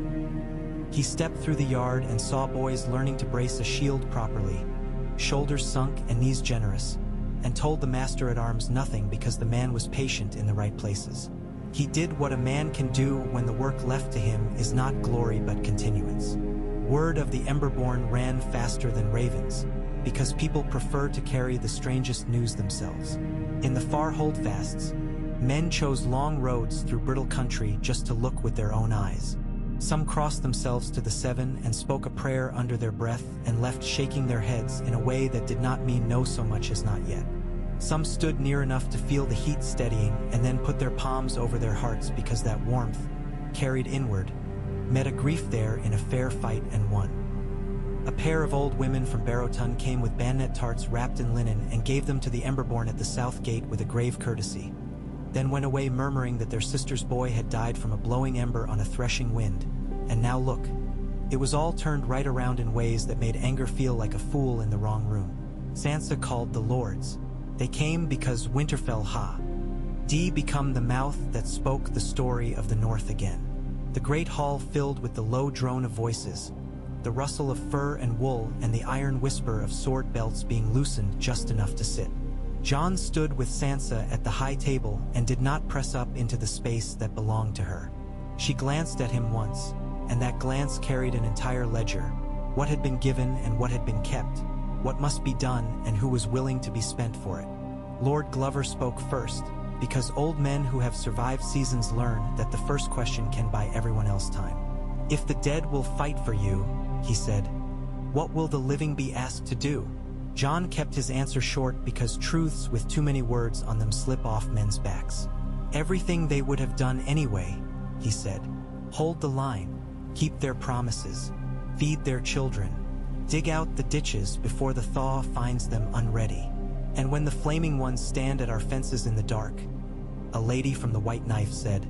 He stepped through the yard and saw boys learning to brace a shield properly, shoulders sunk and knees generous, and told the master-at-arms nothing because the man was patient in the right places. He did what a man can do when the work left to him is not glory but continuance. Word of the Emberborn ran faster than ravens, because people prefer to carry the strangest news themselves. In the far holdfasts, men chose long roads through brittle country just to look with their own eyes. Some crossed themselves to the seven and spoke a prayer under their breath and left shaking their heads in a way that did not mean no so much as not yet. Some stood near enough to feel the heat steadying and then put their palms over their hearts because that warmth, carried inward, met a grief there in a fair fight and won. A pair of old women from Barrowton came with bayonet tarts wrapped in linen and gave them to the Emberborn at the south gate with a grave courtesy, then went away murmuring that their sister's boy had died from a blowing ember on a threshing wind. And now look, it was all turned right around in ways that made Anger feel like a fool in the wrong room. Sansa called the lords. They came because Winterfell had become the mouth that spoke the story of the North again. The great hall filled with the low drone of voices, the rustle of fur and wool, and the iron whisper of sword belts being loosened just enough to sit. Jon stood with Sansa at the high table and did not press up into the space that belonged to her. She glanced at him once, and that glance carried an entire ledger: what had been given and what had been kept, what must be done and who was willing to be spent for it. Lord Glover spoke first, because old men who have survived seasons learn that the first question can buy everyone else time. "If the dead will fight for you," he said, "what will the living be asked to do?" Jon kept his answer short because truths with too many words on them slip off men's backs. "Everything they would have done anyway," he said. "Hold the line, keep their promises, feed their children, dig out the ditches before the thaw finds them unready. And when the flaming ones stand at our fences in the dark," a lady from the White Knife said,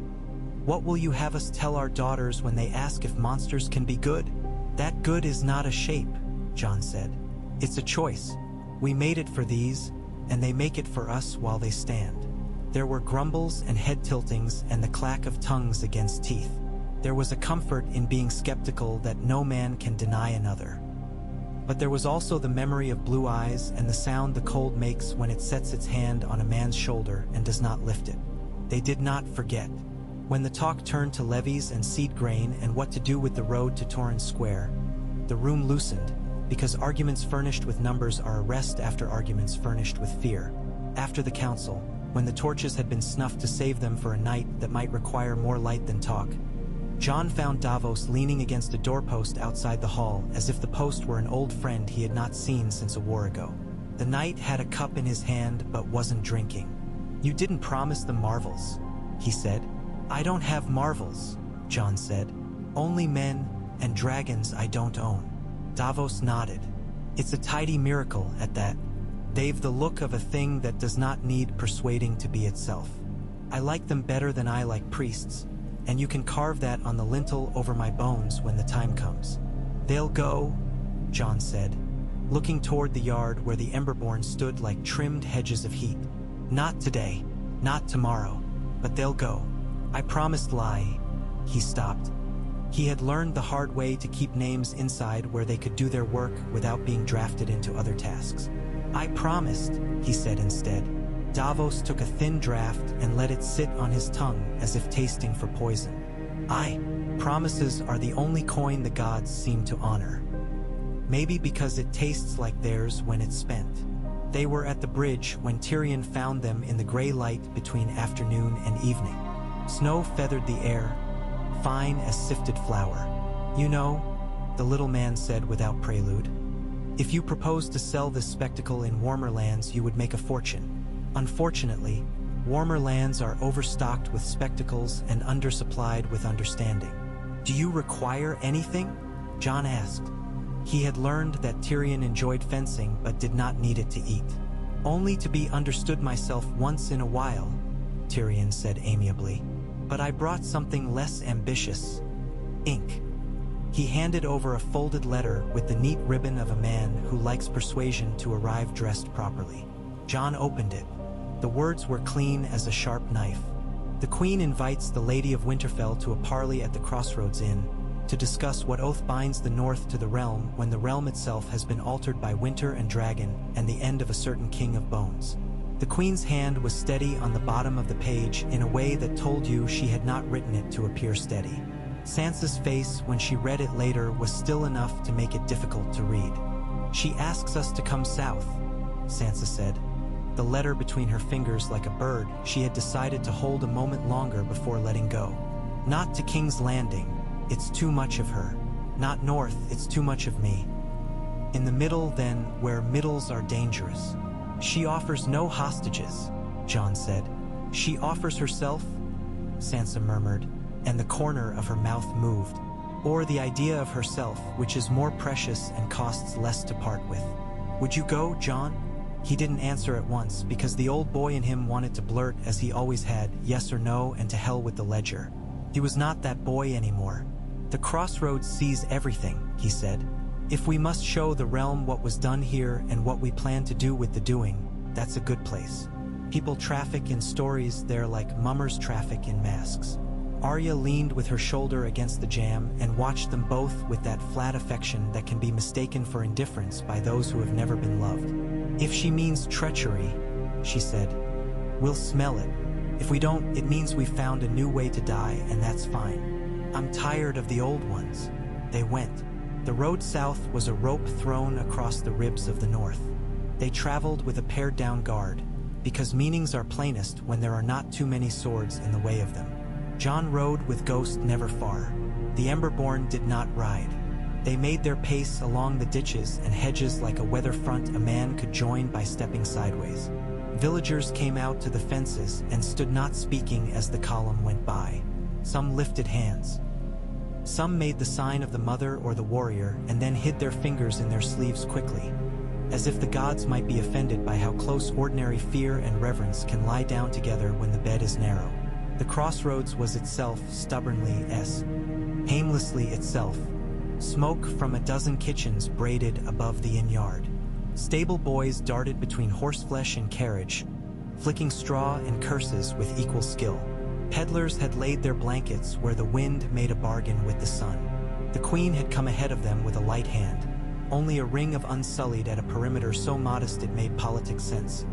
"what will you have us tell our daughters when they ask if monsters can be good?" "That good is not a shape," Jon said. "It's a choice. We made it for these, and they make it for us while they stand." There were grumbles and head tiltings and the clack of tongues against teeth. There was a comfort in being skeptical that no man can deny another. But there was also the memory of blue eyes and the sound the cold makes when it sets its hand on a man's shoulder and does not lift it. They did not forget. When the talk turned to levies and seed grain and what to do with the road to Torrens Square, the room loosened, because arguments furnished with numbers are a rest after arguments furnished with fear. After the council, when the torches had been snuffed to save them for a night that might require more light than talk, Jon found Davos leaning against a doorpost outside the hall as if the post were an old friend he had not seen since a war ago. The knight had a cup in his hand but wasn't drinking. "You didn't promise them marvels," he said. "I don't have marvels," Jon said. "Only men and dragons I don't own." Davos nodded. "It's a tidy miracle at that. They've the look of a thing that does not need persuading to be itself. I like them better than I like priests, and you can carve that on the lintel over my bones when the time comes." "They'll go," Jon said, looking toward the yard where the Emberborn stood like trimmed hedges of heat. "Not today. Not tomorrow, but they'll go. I promised Lai. He stopped. He had learned the hard way to keep names inside where they could do their work without being drafted into other tasks. I promised, he said instead. Davos took a thin draft and let it sit on his tongue as if tasting for poison. Promises are the only coin the gods seem to honor. Maybe because it tastes like theirs when it's spent. They were at the bridge when Tyrion found them in the gray light between afternoon and evening. Snow feathered the air, fine as sifted flour. You know, the little man said without prelude. If you proposed to sell this spectacle in warmer lands, you would make a fortune. Unfortunately, warmer lands are overstocked with spectacles and undersupplied with understanding. Do you require anything? Jon asked. He had learned that Tyrion enjoyed fencing but did not need it to eat. Only to be understood myself once in a while, Tyrion said amiably. But I brought something less ambitious. Ink. He handed over a folded letter with the neat ribbon of a man who likes persuasion to arrive dressed properly. Jon opened it. The words were clean as a sharp knife. The Queen invites the Lady of Winterfell to a parley at the Crossroads Inn to discuss what oath binds the North to the realm when the realm itself has been altered by winter and dragon and the end of a certain King of Bones. The Queen's hand was steady on the bottom of the page in a way that told you she had not written it to appear steady. Sansa's face when she read it later was still enough to make it difficult to read. She asks us to come south, Sansa said. The letter between her fingers like a bird, she had decided to hold a moment longer before letting go. Not to King's Landing, it's too much of her. Not north, it's too much of me. In the middle, then, where middles are dangerous. She offers no hostages, Jon said. She offers herself, Sansa murmured, and the corner of her mouth moved. Or the idea of herself, which is more precious and costs less to part with. Would you go, Jon? He didn't answer at once because the old boy in him wanted to blurt, as he always had, yes or no, and to hell with the ledger. He was not that boy anymore. The Crossroads sees everything, he said. If we must show the realm what was done here and what we plan to do with the doing, that's a good place. People traffic in stories there like mummers traffic in masks. Arya leaned with her shoulder against the jamb and watched them both with that flat affection that can be mistaken for indifference by those who have never been loved. If she means treachery, she said, we'll smell it. If we don't, it means we've found a new way to die, and that's fine. I'm tired of the old ones. They went. The road south was a rope thrown across the ribs of the north. They traveled with a pared-down guard, because meanings are plainest when there are not too many swords in the way of them. Jon rode with Ghost never far. The Emberborn did not ride. They made their pace along the ditches and hedges like a weather front a man could join by stepping sideways. Villagers came out to the fences and stood not speaking as the column went by. Some lifted hands. Some made the sign of the mother or the warrior and then hid their fingers in their sleeves quickly, as if the gods might be offended by how close ordinary fear and reverence can lie down together when the bed is narrow. The Crossroads was itself stubbornly aimlessly itself. Smoke from a dozen kitchens braided above the inn yard. Stable boys darted between horseflesh and carriage, flicking straw and curses with equal skill. Peddlers had laid their blankets where the wind made a bargain with the sun. The Queen had come ahead of them with a light hand, only a ring of unsullied at a perimeter so modest it made politic sense,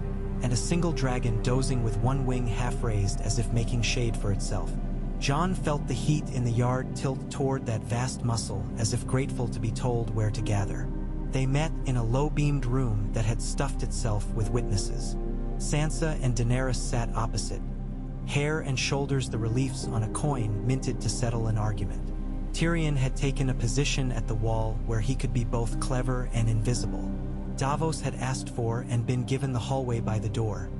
and a single dragon dozing with one wing half-raised as if making shade for itself. Jon felt the heat in the yard tilt toward that vast muscle as if grateful to be told where to gather. They met in a low-beamed room that had stuffed itself with witnesses. Sansa and Daenerys sat opposite, hair and shoulders the reliefs on a coin minted to settle an argument. Tyrion had taken a position at the wall where he could be both clever and invisible. Davos had asked for and been given the hallway by the door.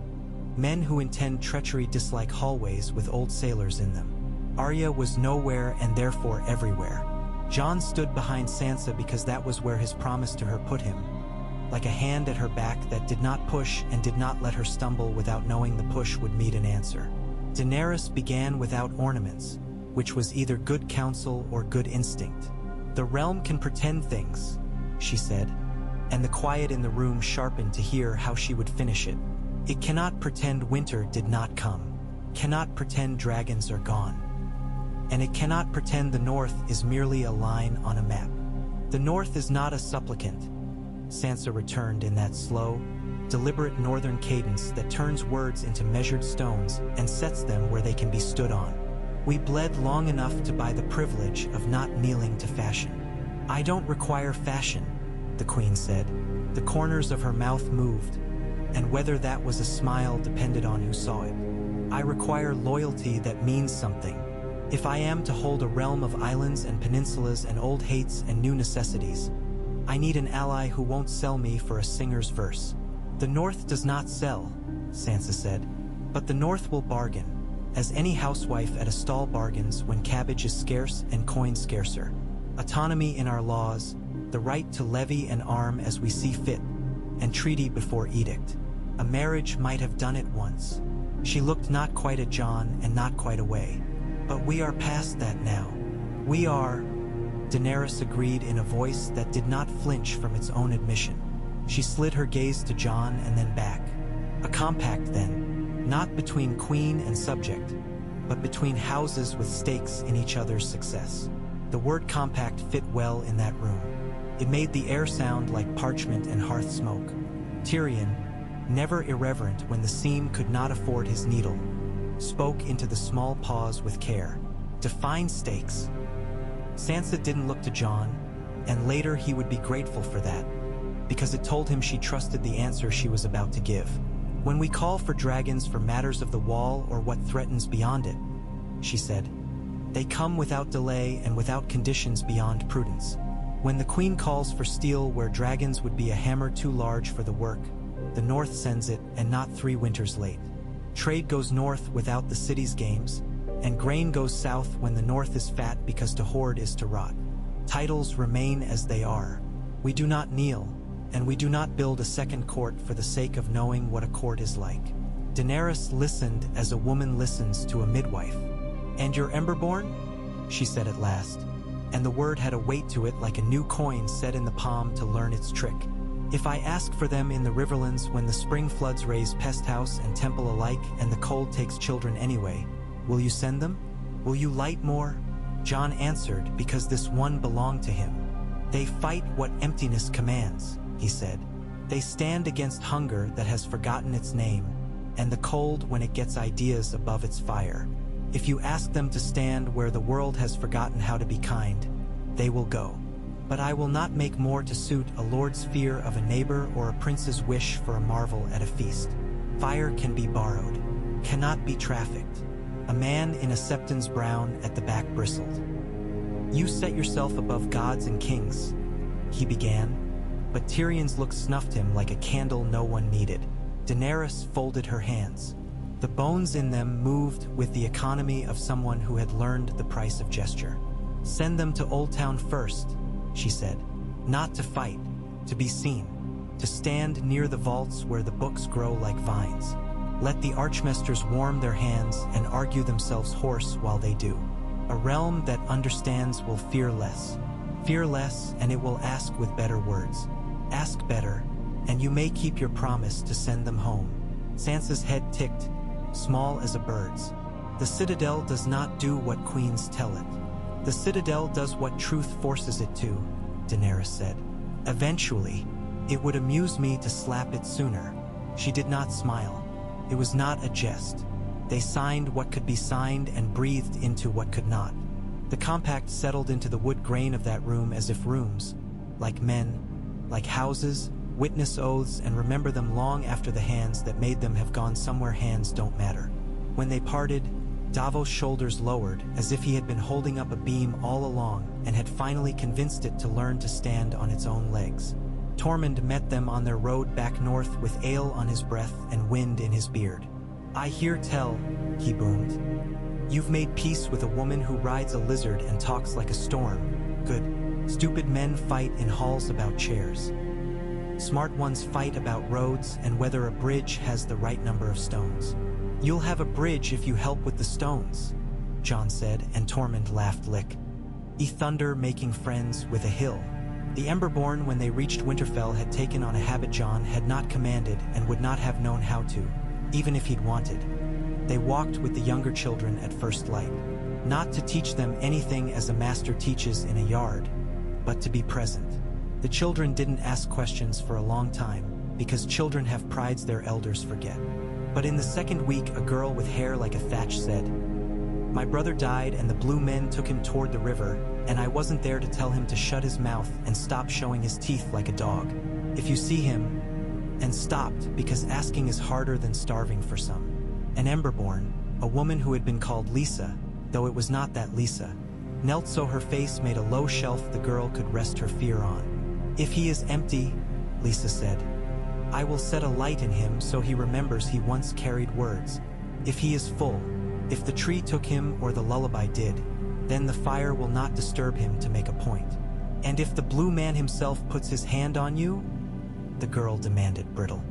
Men who intend treachery dislike hallways with old sailors in them. Arya was nowhere and therefore everywhere. Jon stood behind Sansa because that was where his promise to her put him, like a hand at her back that did not push and did not let her stumble without knowing the push would meet an answer. Daenerys began without ornaments, which was either good counsel or good instinct. The realm can pretend things, she said, and the quiet in the room sharpened to hear how she would finish it. It cannot pretend winter did not come, cannot pretend dragons are gone. And it cannot pretend the North is merely a line on a map. The North is not a supplicant, Sansa returned in that slow, deliberate northern cadence that turns words into measured stones and sets them where they can be stood on. We bled long enough to buy the privilege of not kneeling to fashion. I don't require fashion, the Queen said. The corners of her mouth moved, and whether that was a smile depended on who saw it. I require loyalty that means something. If I am to hold a realm of islands and peninsulas and old hates and new necessities, I need an ally who won't sell me for a singer's verse. The North does not sell, Sansa said, but the North will bargain, as any housewife at a stall bargains when cabbage is scarce and coin scarcer. Autonomy in our laws, the right to levy and arm as we see fit, and treaty before edict. A marriage might have done it once. She looked not quite at Jon and not quite away. But we are past that now. We are, Daenerys agreed in a voice that did not flinch from its own admission. She slid her gaze to Jon and then back. A compact then, not between queen and subject, but between houses with stakes in each other's success. The word compact fit well in that room. It made the air sound like parchment and hearth smoke. Tyrion, never irreverent when the seam could not afford his needle, spoke into the small pause with care. Define stakes. Sansa didn't look to Jon, and later he would be grateful for that, because it told him she trusted the answer she was about to give. When we call for dragons for matters of the wall or what threatens beyond it, she said, they come without delay and without conditions beyond prudence. When the Queen calls for steel where dragons would be a hammer too large for the work, the North sends it and not 3 winters late. Trade goes north without the city's games, and grain goes south when the North is fat because to hoard is to rot. Titles remain as they are. We do not kneel, and we do not build a second court for the sake of knowing what a court is like. Daenerys listened as a woman listens to a midwife. And you're Emberborn? She said at last, and the word had a weight to it like a new coin set in the palm to learn its trick. If I ask for them in the riverlands when the spring floods raise pest house and temple alike and the cold takes children anyway, will you send them? Will you light more? Jon answered because this one belonged to him. They fight what emptiness commands, he said. They stand against hunger that has forgotten its name, and the cold when it gets ideas above its fire. If you ask them to stand where the world has forgotten how to be kind, they will go. But I will not make more to suit a lord's fear of a neighbor or a prince's wish for a marvel at a feast. Fire can be borrowed, cannot be trafficked. A man in a septon's brown at the back bristled. You set yourself above gods and kings, he began, but Tyrion's look snuffed him like a candle no one needed. Daenerys folded her hands. The bones in them moved with the economy of someone who had learned the price of gesture. Send them to Old Town first, she said. Not to fight, to be seen, to stand near the vaults where the books grow like vines. Let the archmesters warm their hands and argue themselves hoarse while they do. A realm that understands will fear less. Fear less, and it will ask with better words. Ask better, and you may keep your promise to send them home. Sansa's head ticked, small as a bird's. The Citadel does not do what queens tell it. The Citadel does what truth forces it to, Daenerys said. Eventually, it would amuse me to slap it sooner. She did not smile. It was not a jest. They signed what could be signed and breathed into what could not. The compact settled into the wood grain of that room as if rooms, like men, like houses, witness oaths and remember them long after the hands that made them have gone somewhere hands don't matter. When they parted, Davos' shoulders lowered as if he had been holding up a beam all along and had finally convinced it to learn to stand on its own legs. Tormund met them on their road back north with ale on his breath and wind in his beard. I hear tell, he boomed. You've made peace with a woman who rides a lizard and talks like a storm. Good. Stupid men fight in halls about chairs. Smart ones fight about roads and whether a bridge has the right number of stones. You'll have a bridge if you help with the stones, Jon said, and Tormund laughed lick. E thunder making friends with a hill. The Emberborn, when they reached Winterfell, had taken on a habit Jon had not commanded and would not have known how to, even if he'd wanted. They walked with the younger children at first light, not to teach them anything as a master teaches in a yard, but to be present. The children didn't ask questions for a long time, because children have prides their elders forget. But in the second week, a girl with hair like a thatch said, "My brother died and the blue men took him toward the river, and I wasn't there to tell him to shut his mouth and stop showing his teeth like a dog. If you see him..." And stopped, because asking is harder than starving for some. An Emberborn, a woman who had been called Lisa, though it was not that Lisa, knelt so her face made a low shelf the girl could rest her fear on. "If he is empty," Lisa said, "I will set a light in him so he remembers he once carried words. If he is full, if the tree took him or the lullaby did, then the fire will not disturb him to make a point. And if the blue man himself puts his hand on you?" the girl demanded, brittle.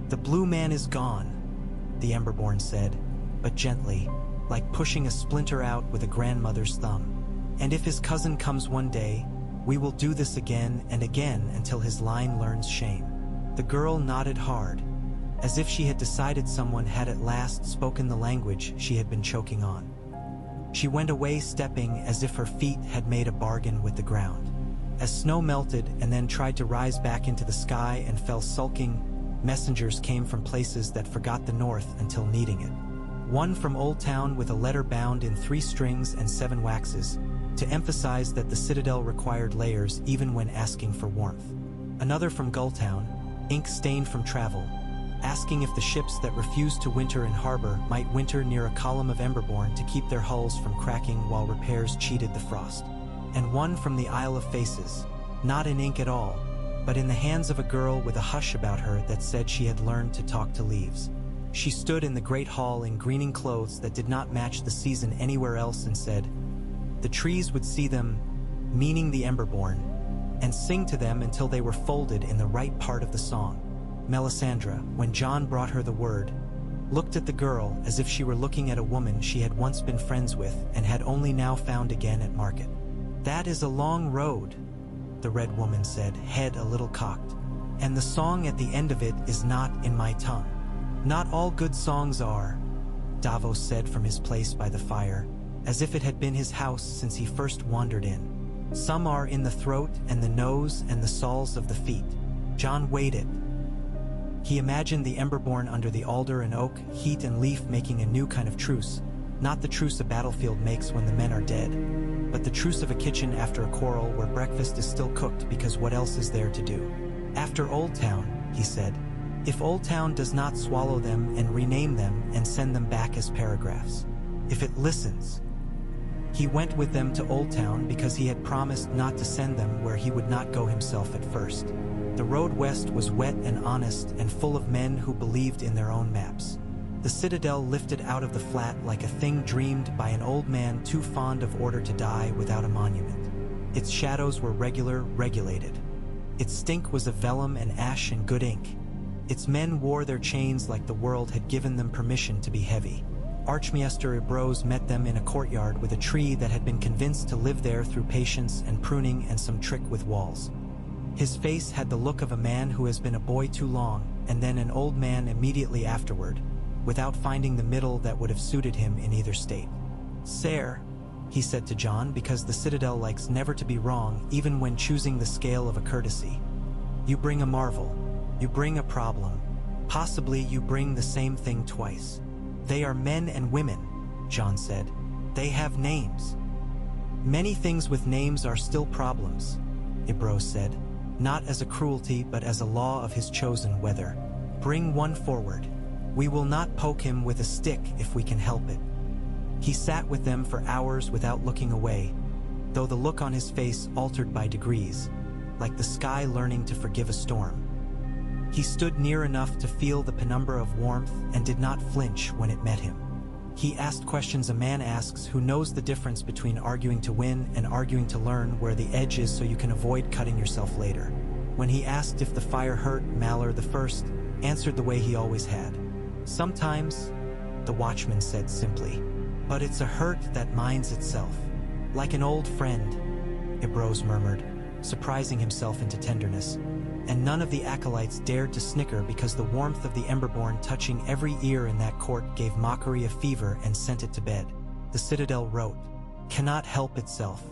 "The blue man is gone," the Emberborn said, but gently, like pushing a splinter out with a grandmother's thumb. "And if his cousin comes one day, we will do this again and again until his line learns shame." The girl nodded hard, as if she had decided someone had at last spoken the language she had been choking on. She went away stepping as if her feet had made a bargain with the ground. As snow melted and then tried to rise back into the sky and fell sulking, messengers came from places that forgot the north until needing it. One from Old Town with a letter bound in 3 strings and 7 waxes, to emphasize that the citadel required layers even when asking for warmth. Another from Gulltown, ink stained from travel, asking if the ships that refused to winter in harbor might winter near a column of Emberborn to keep their hulls from cracking while repairs cheated the frost. And one from the Isle of Faces, not in ink at all, but in the hands of a girl with a hush about her that said she had learned to talk to leaves. She stood in the great hall in greening clothes that did not match the season anywhere else and said, "The trees would see them," meaning the Emberborn, "and sing to them until they were folded in the right part of the song." Melisandre, when Jon brought her the word, looked at the girl as if she were looking at a woman she had once been friends with and had only now found again at market. "That is a long road," the red woman said, head a little cocked, "and the song at the end of it is not in my tongue." "Not all good songs are," Davos said from his place by the fire, as if it had been his house since he first wandered in. "Some are in the throat and the nose and the soles of the feet." Jon waited. He imagined the Emberborn under the alder and oak, heat and leaf making a new kind of truce, not the truce a battlefield makes when the men are dead, but the truce of a kitchen after a quarrel where breakfast is still cooked because what else is there to do? "After Old Town," he said, "if Old Town does not swallow them and rename them and send them back as paragraphs. If it listens." He went with them to Old Town because he had promised not to send them where he would not go himself at first. The road west was wet and honest and full of men who believed in their own maps. The citadel lifted out of the flat like a thing dreamed by an old man too fond of order to die without a monument. Its shadows were regular, regulated. Its stink was of vellum and ash and good ink. Its men wore their chains like the world had given them permission to be heavy. Archmaester Ibros met them in a courtyard with a tree that had been convinced to live there through patience and pruning and some trick with walls. His face had the look of a man who has been a boy too long, and then an old man immediately afterward, without finding the middle that would have suited him in either state. "Sire," he said to Jon, because the citadel likes never to be wrong even when choosing the scale of a courtesy. "You bring a marvel. You bring a problem. Possibly you bring the same thing twice." "They are men and women," Jon said. "They have names." "Many things with names are still problems," Ibros said, not as a cruelty but as a law of his chosen weather. "Bring one forward. We will not poke him with a stick if we can help it." He sat with them for hours without looking away, though the look on his face altered by degrees, like the sky learning to forgive a storm. He stood near enough to feel the penumbra of warmth and did not flinch when it met him. He asked questions a man asks who knows the difference between arguing to win and arguing to learn where the edge is so you can avoid cutting yourself later. When he asked if the fire hurt, Malor the First answered the way he always had. "Sometimes," the watchman said simply, "but it's a hurt that minds itself." "Like an old friend," Ibros murmured, surprising himself into tenderness. And none of the acolytes dared to snicker because the warmth of the Emberborn touching every ear in that court gave mockery a fever and sent it to bed. The Citadel wrote, cannot help itself.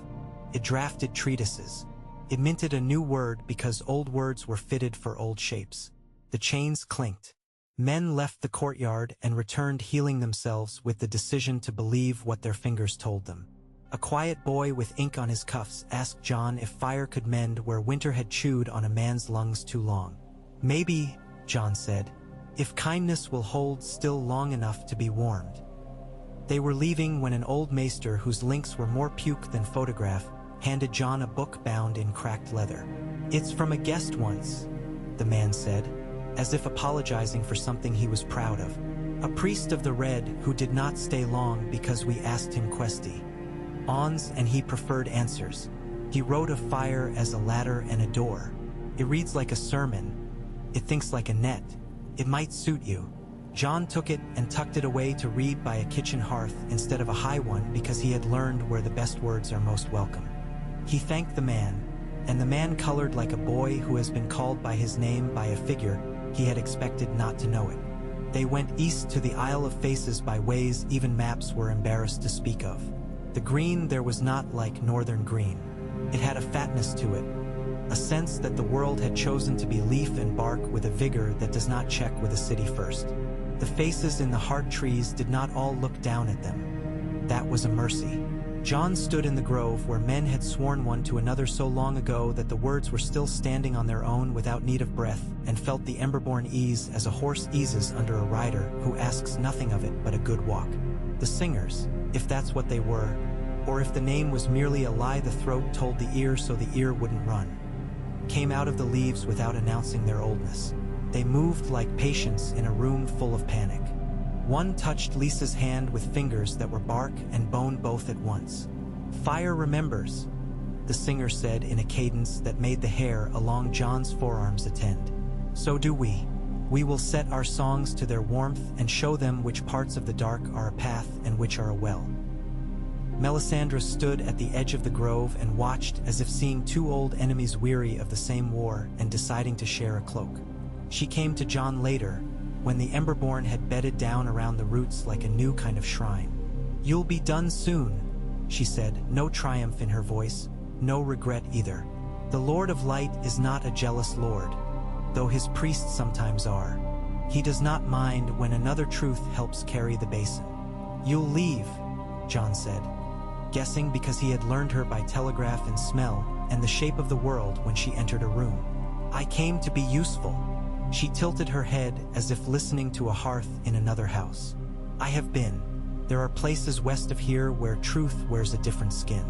It drafted treatises. It minted a new word because old words were fitted for old shapes. The chains clinked. Men left the courtyard and returned healing themselves with the decision to believe what their fingers told them. A quiet boy with ink on his cuffs asked John if fire could mend where winter had chewed on a man's lungs too long. Maybe, John said, if kindness will hold still long enough to be warmed. They were leaving when an old maester whose links were more puke than photograph handed John a book bound in cracked leather. It's from a guest once, the man said, as if apologizing for something he was proud of. A priest of the Red who did not stay long because we asked him questi. Ons and he preferred answers. He wrote of fire as a ladder and a door. It reads like a sermon. It thinks like a net. It might suit you. John took it and tucked it away to read by a kitchen hearth instead of a high one because he had learned where the best words are most welcome. He thanked the man, and the man colored like a boy who has been called by his name by a figure he had expected not to know it. They went east to the Isle of Faces by ways even maps were embarrassed to speak of. The green there was not like northern green. It had a fatness to it, a sense that the world had chosen to be leaf and bark with a vigor that does not check with a city first. The faces in the hard trees did not all look down at them. That was a mercy. John stood in the grove where men had sworn one to another so long ago that the words were still standing on their own without need of breath, and felt the Emberborn ease as a horse eases under a rider who asks nothing of it but a good walk. The singers, if that's what they were, or if the name was merely a lie the throat told the ear so the ear wouldn't run, came out of the leaves without announcing their oldness. They moved like patients in a room full of panic. One touched Lisa's hand with fingers that were bark and bone both at once. Fire remembers, the singer said in a cadence that made the hair along John's forearms attend. So do we. We will set our songs to their warmth and show them which parts of the dark are a path and which are a well. Melisandre stood at the edge of the grove and watched as if seeing two old enemies weary of the same war and deciding to share a cloak. She came to John later, when the Emberborn had bedded down around the roots like a new kind of shrine. You'll be done soon, she said, no triumph in her voice, no regret either. The Lord of Light is not a jealous lord, though his priests sometimes are. He does not mind when another truth helps carry the basin. You'll leave, John said, guessing because he had learned her by telegraph and smell and the shape of the world when she entered a room. I came to be useful. She tilted her head as if listening to a hearth in another house. I have been. There are places west of here where truth wears a different skin.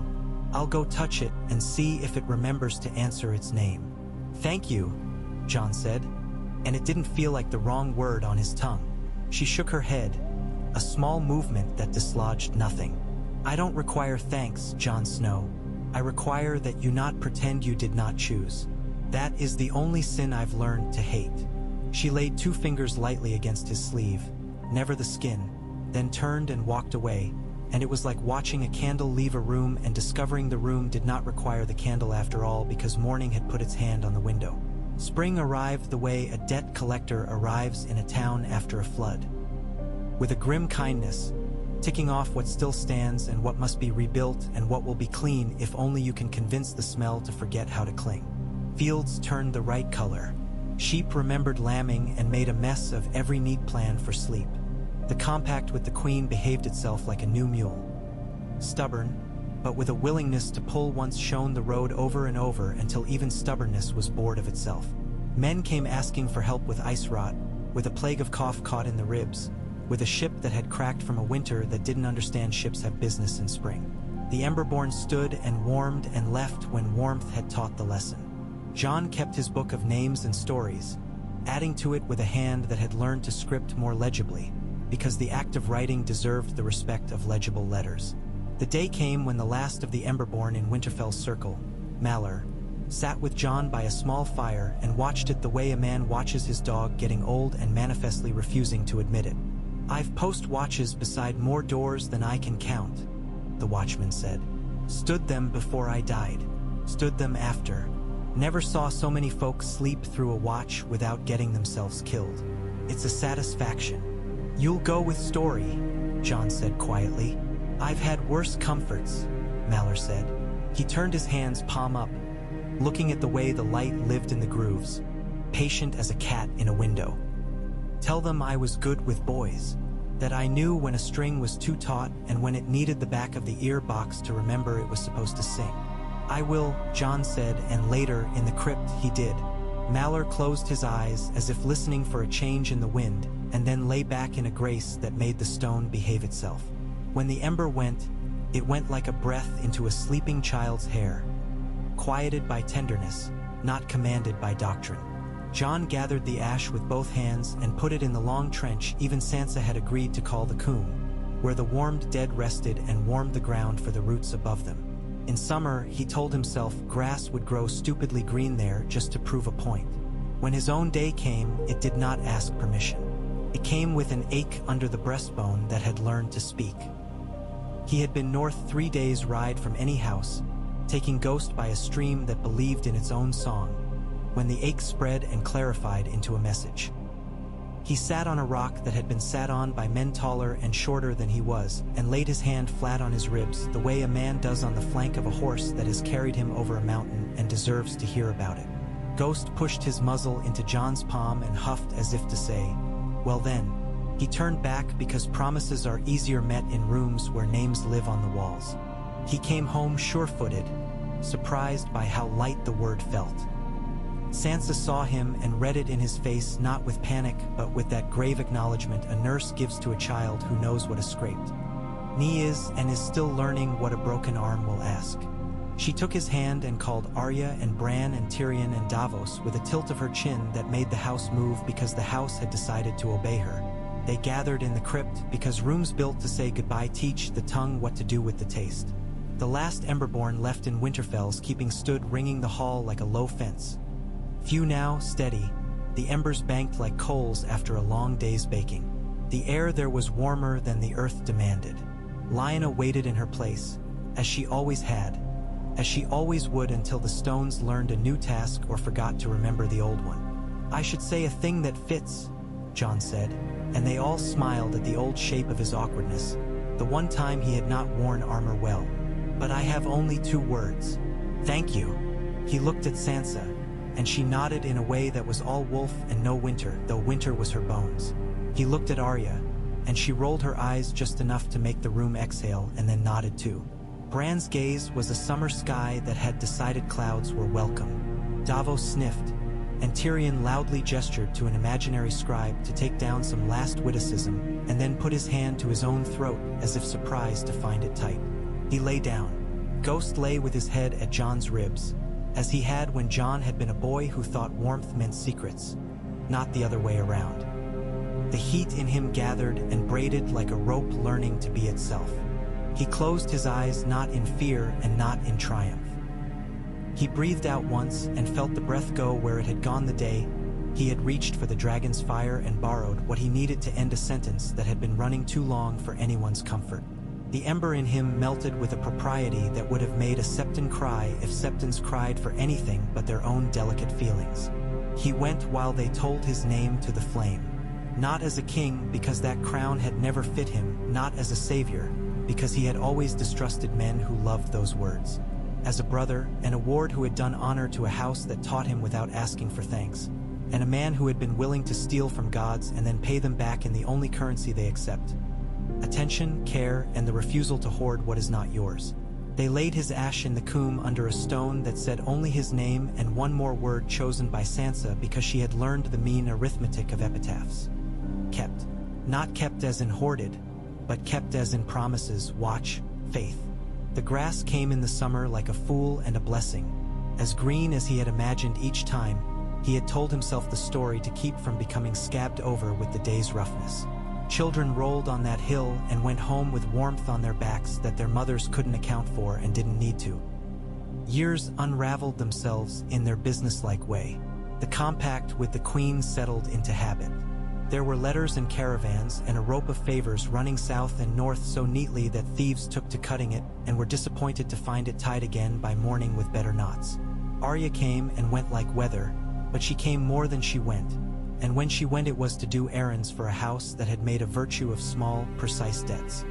I'll go touch it and see if it remembers to answer its name. Thank you, John said, and it didn't feel like the wrong word on his tongue. She shook her head, a small movement that dislodged nothing. I don't require thanks, Jon Snow. I require that you not pretend you did not choose. That is the only sin I've learned to hate. She laid two fingers lightly against his sleeve, never the skin, then turned and walked away, and it was like watching a candle leave a room and discovering the room did not require the candle after all because morning had put its hand on the window. Spring arrived the way a debt collector arrives in a town after a flood. With a grim kindness, ticking off what still stands and what must be rebuilt and what will be clean if only you can convince the smell to forget how to cling. Fields turned the right color. Sheep remembered lambing and made a mess of every neat plan for sleep. The compact with the queen behaved itself like a new mule. Stubborn, but with a willingness to pull once shown the road over and over until even stubbornness was bored of itself. Men came asking for help with ice rot, with a plague of cough caught in the ribs, with a ship that had cracked from a winter that didn't understand ships have business in spring. The Emberborn stood and warmed and left when warmth had taught the lesson. John kept his book of names and stories, adding to it with a hand that had learned to script more legibly, because the act of writing deserved the respect of legible letters. The day came when the last of the Emberborn in Winterfell's circle, Malor, sat with John by a small fire and watched it the way a man watches his dog getting old and manifestly refusing to admit it. I've post watches beside more doors than I can count, the watchman said. Stood them before I died. Stood them after. Never saw so many folks sleep through a watch without getting themselves killed. It's a satisfaction. You'll go with Story, John said quietly. I've had worse comforts, Malor said. He turned his hands palm up, looking at the way the light lived in the grooves, patient as a cat in a window. Tell them I was good with boys, that I knew when a string was too taut and when it needed the back of the ear box to remember it was supposed to sing. I will, John said, and later, in the crypt, he did. Malor closed his eyes as if listening for a change in the wind, and then lay back in a grace that made the stone behave itself. When the ember went, it went like a breath into a sleeping child's hair, quieted by tenderness, not commanded by doctrine. John gathered the ash with both hands and put it in the long trench even Sansa had agreed to call the Coombe, where the warmed dead rested and warmed the ground for the roots above them. In summer, he told himself grass would grow stupidly green there just to prove a point. When his own day came, it did not ask permission. It came with an ache under the breastbone that had learned to speak. He had been north 3 days' ride from any house, taking Ghost by a stream that believed in its own song, when the ache spread and clarified into a message. He sat on a rock that had been sat on by men taller and shorter than he was, and laid his hand flat on his ribs the way a man does on the flank of a horse that has carried him over a mountain and deserves to hear about it. Ghost pushed his muzzle into John's palm and huffed as if to say, well then. He turned back because promises are easier met in rooms where names live on the walls. He came home sure-footed, surprised by how light the word felt. Sansa saw him and read it in his face, not with panic, but with that grave acknowledgement a nurse gives to a child who knows what a scraped knee is and is still learning what a broken arm will ask. She took his hand and called Arya and Bran and Tyrion and Davos with a tilt of her chin that made the house move because the house had decided to obey her. They gathered in the crypt because rooms built to say goodbye teach the tongue what to do with the taste. The last Emberborn left in Winterfell's keeping stood ringing the hall like a low fence. Few now, steady, the embers banked like coals after a long day's baking. The air there was warmer than the earth demanded. Lyanna waited in her place, as she always had, as she always would until the stones learned a new task or forgot to remember the old one. I should say a thing that fits, John said, and they all smiled at the old shape of his awkwardness, the one time he had not worn armor well. But I have only 2 words. Thank you. He looked at Sansa, and she nodded in a way that was all wolf and no winter, though winter was her bones. He looked at Arya, and she rolled her eyes just enough to make the room exhale and then nodded too. Bran's gaze was a summer sky that had decided clouds were welcome. Davos sniffed, and Tyrion loudly gestured to an imaginary scribe to take down some last witticism and then put his hand to his own throat as if surprised to find it tight. He lay down. Ghost lay with his head at John's ribs, as he had when John had been a boy who thought warmth meant secrets, not the other way around. The heat in him gathered and braided like a rope learning to be itself. He closed his eyes not in fear and not in triumph. He breathed out once and felt the breath go where it had gone the day he had reached for the dragon's fire and borrowed what he needed to end a sentence that had been running too long for anyone's comfort. The ember in him melted with a propriety that would have made a Septon cry if Septons cried for anything but their own delicate feelings. He went while they told his name to the flame. Not as a king, because that crown had never fit him, not as a savior, because he had always distrusted men who loved those words. As a brother, and a ward who had done honor to a house that taught him without asking for thanks, and a man who had been willing to steal from gods and then pay them back in the only currency they accept: attention, care, and the refusal to hoard what is not yours. They laid his ash in the Coombe under a stone that said only his name and one more word chosen by Sansa because she had learned the mean arithmetic of epitaphs. Kept. Not kept as in hoarded, but kept as in promises, watch, faith. The grass came in the summer like a fool and a blessing, as green as he had imagined each time he had told himself the story to keep from becoming scabbed over with the day's roughness. Children rolled on that hill and went home with warmth on their backs that their mothers couldn't account for and didn't need to. Years unraveled themselves in their businesslike way. The compact with the Queen settled into habit. There were letters and caravans and a rope of favors running south and north so neatly that thieves took to cutting it and were disappointed to find it tied again by morning with better knots. Arya came and went like weather, but she came more than she went. And when she went, it was to do errands for a house that had made a virtue of small, precise debts.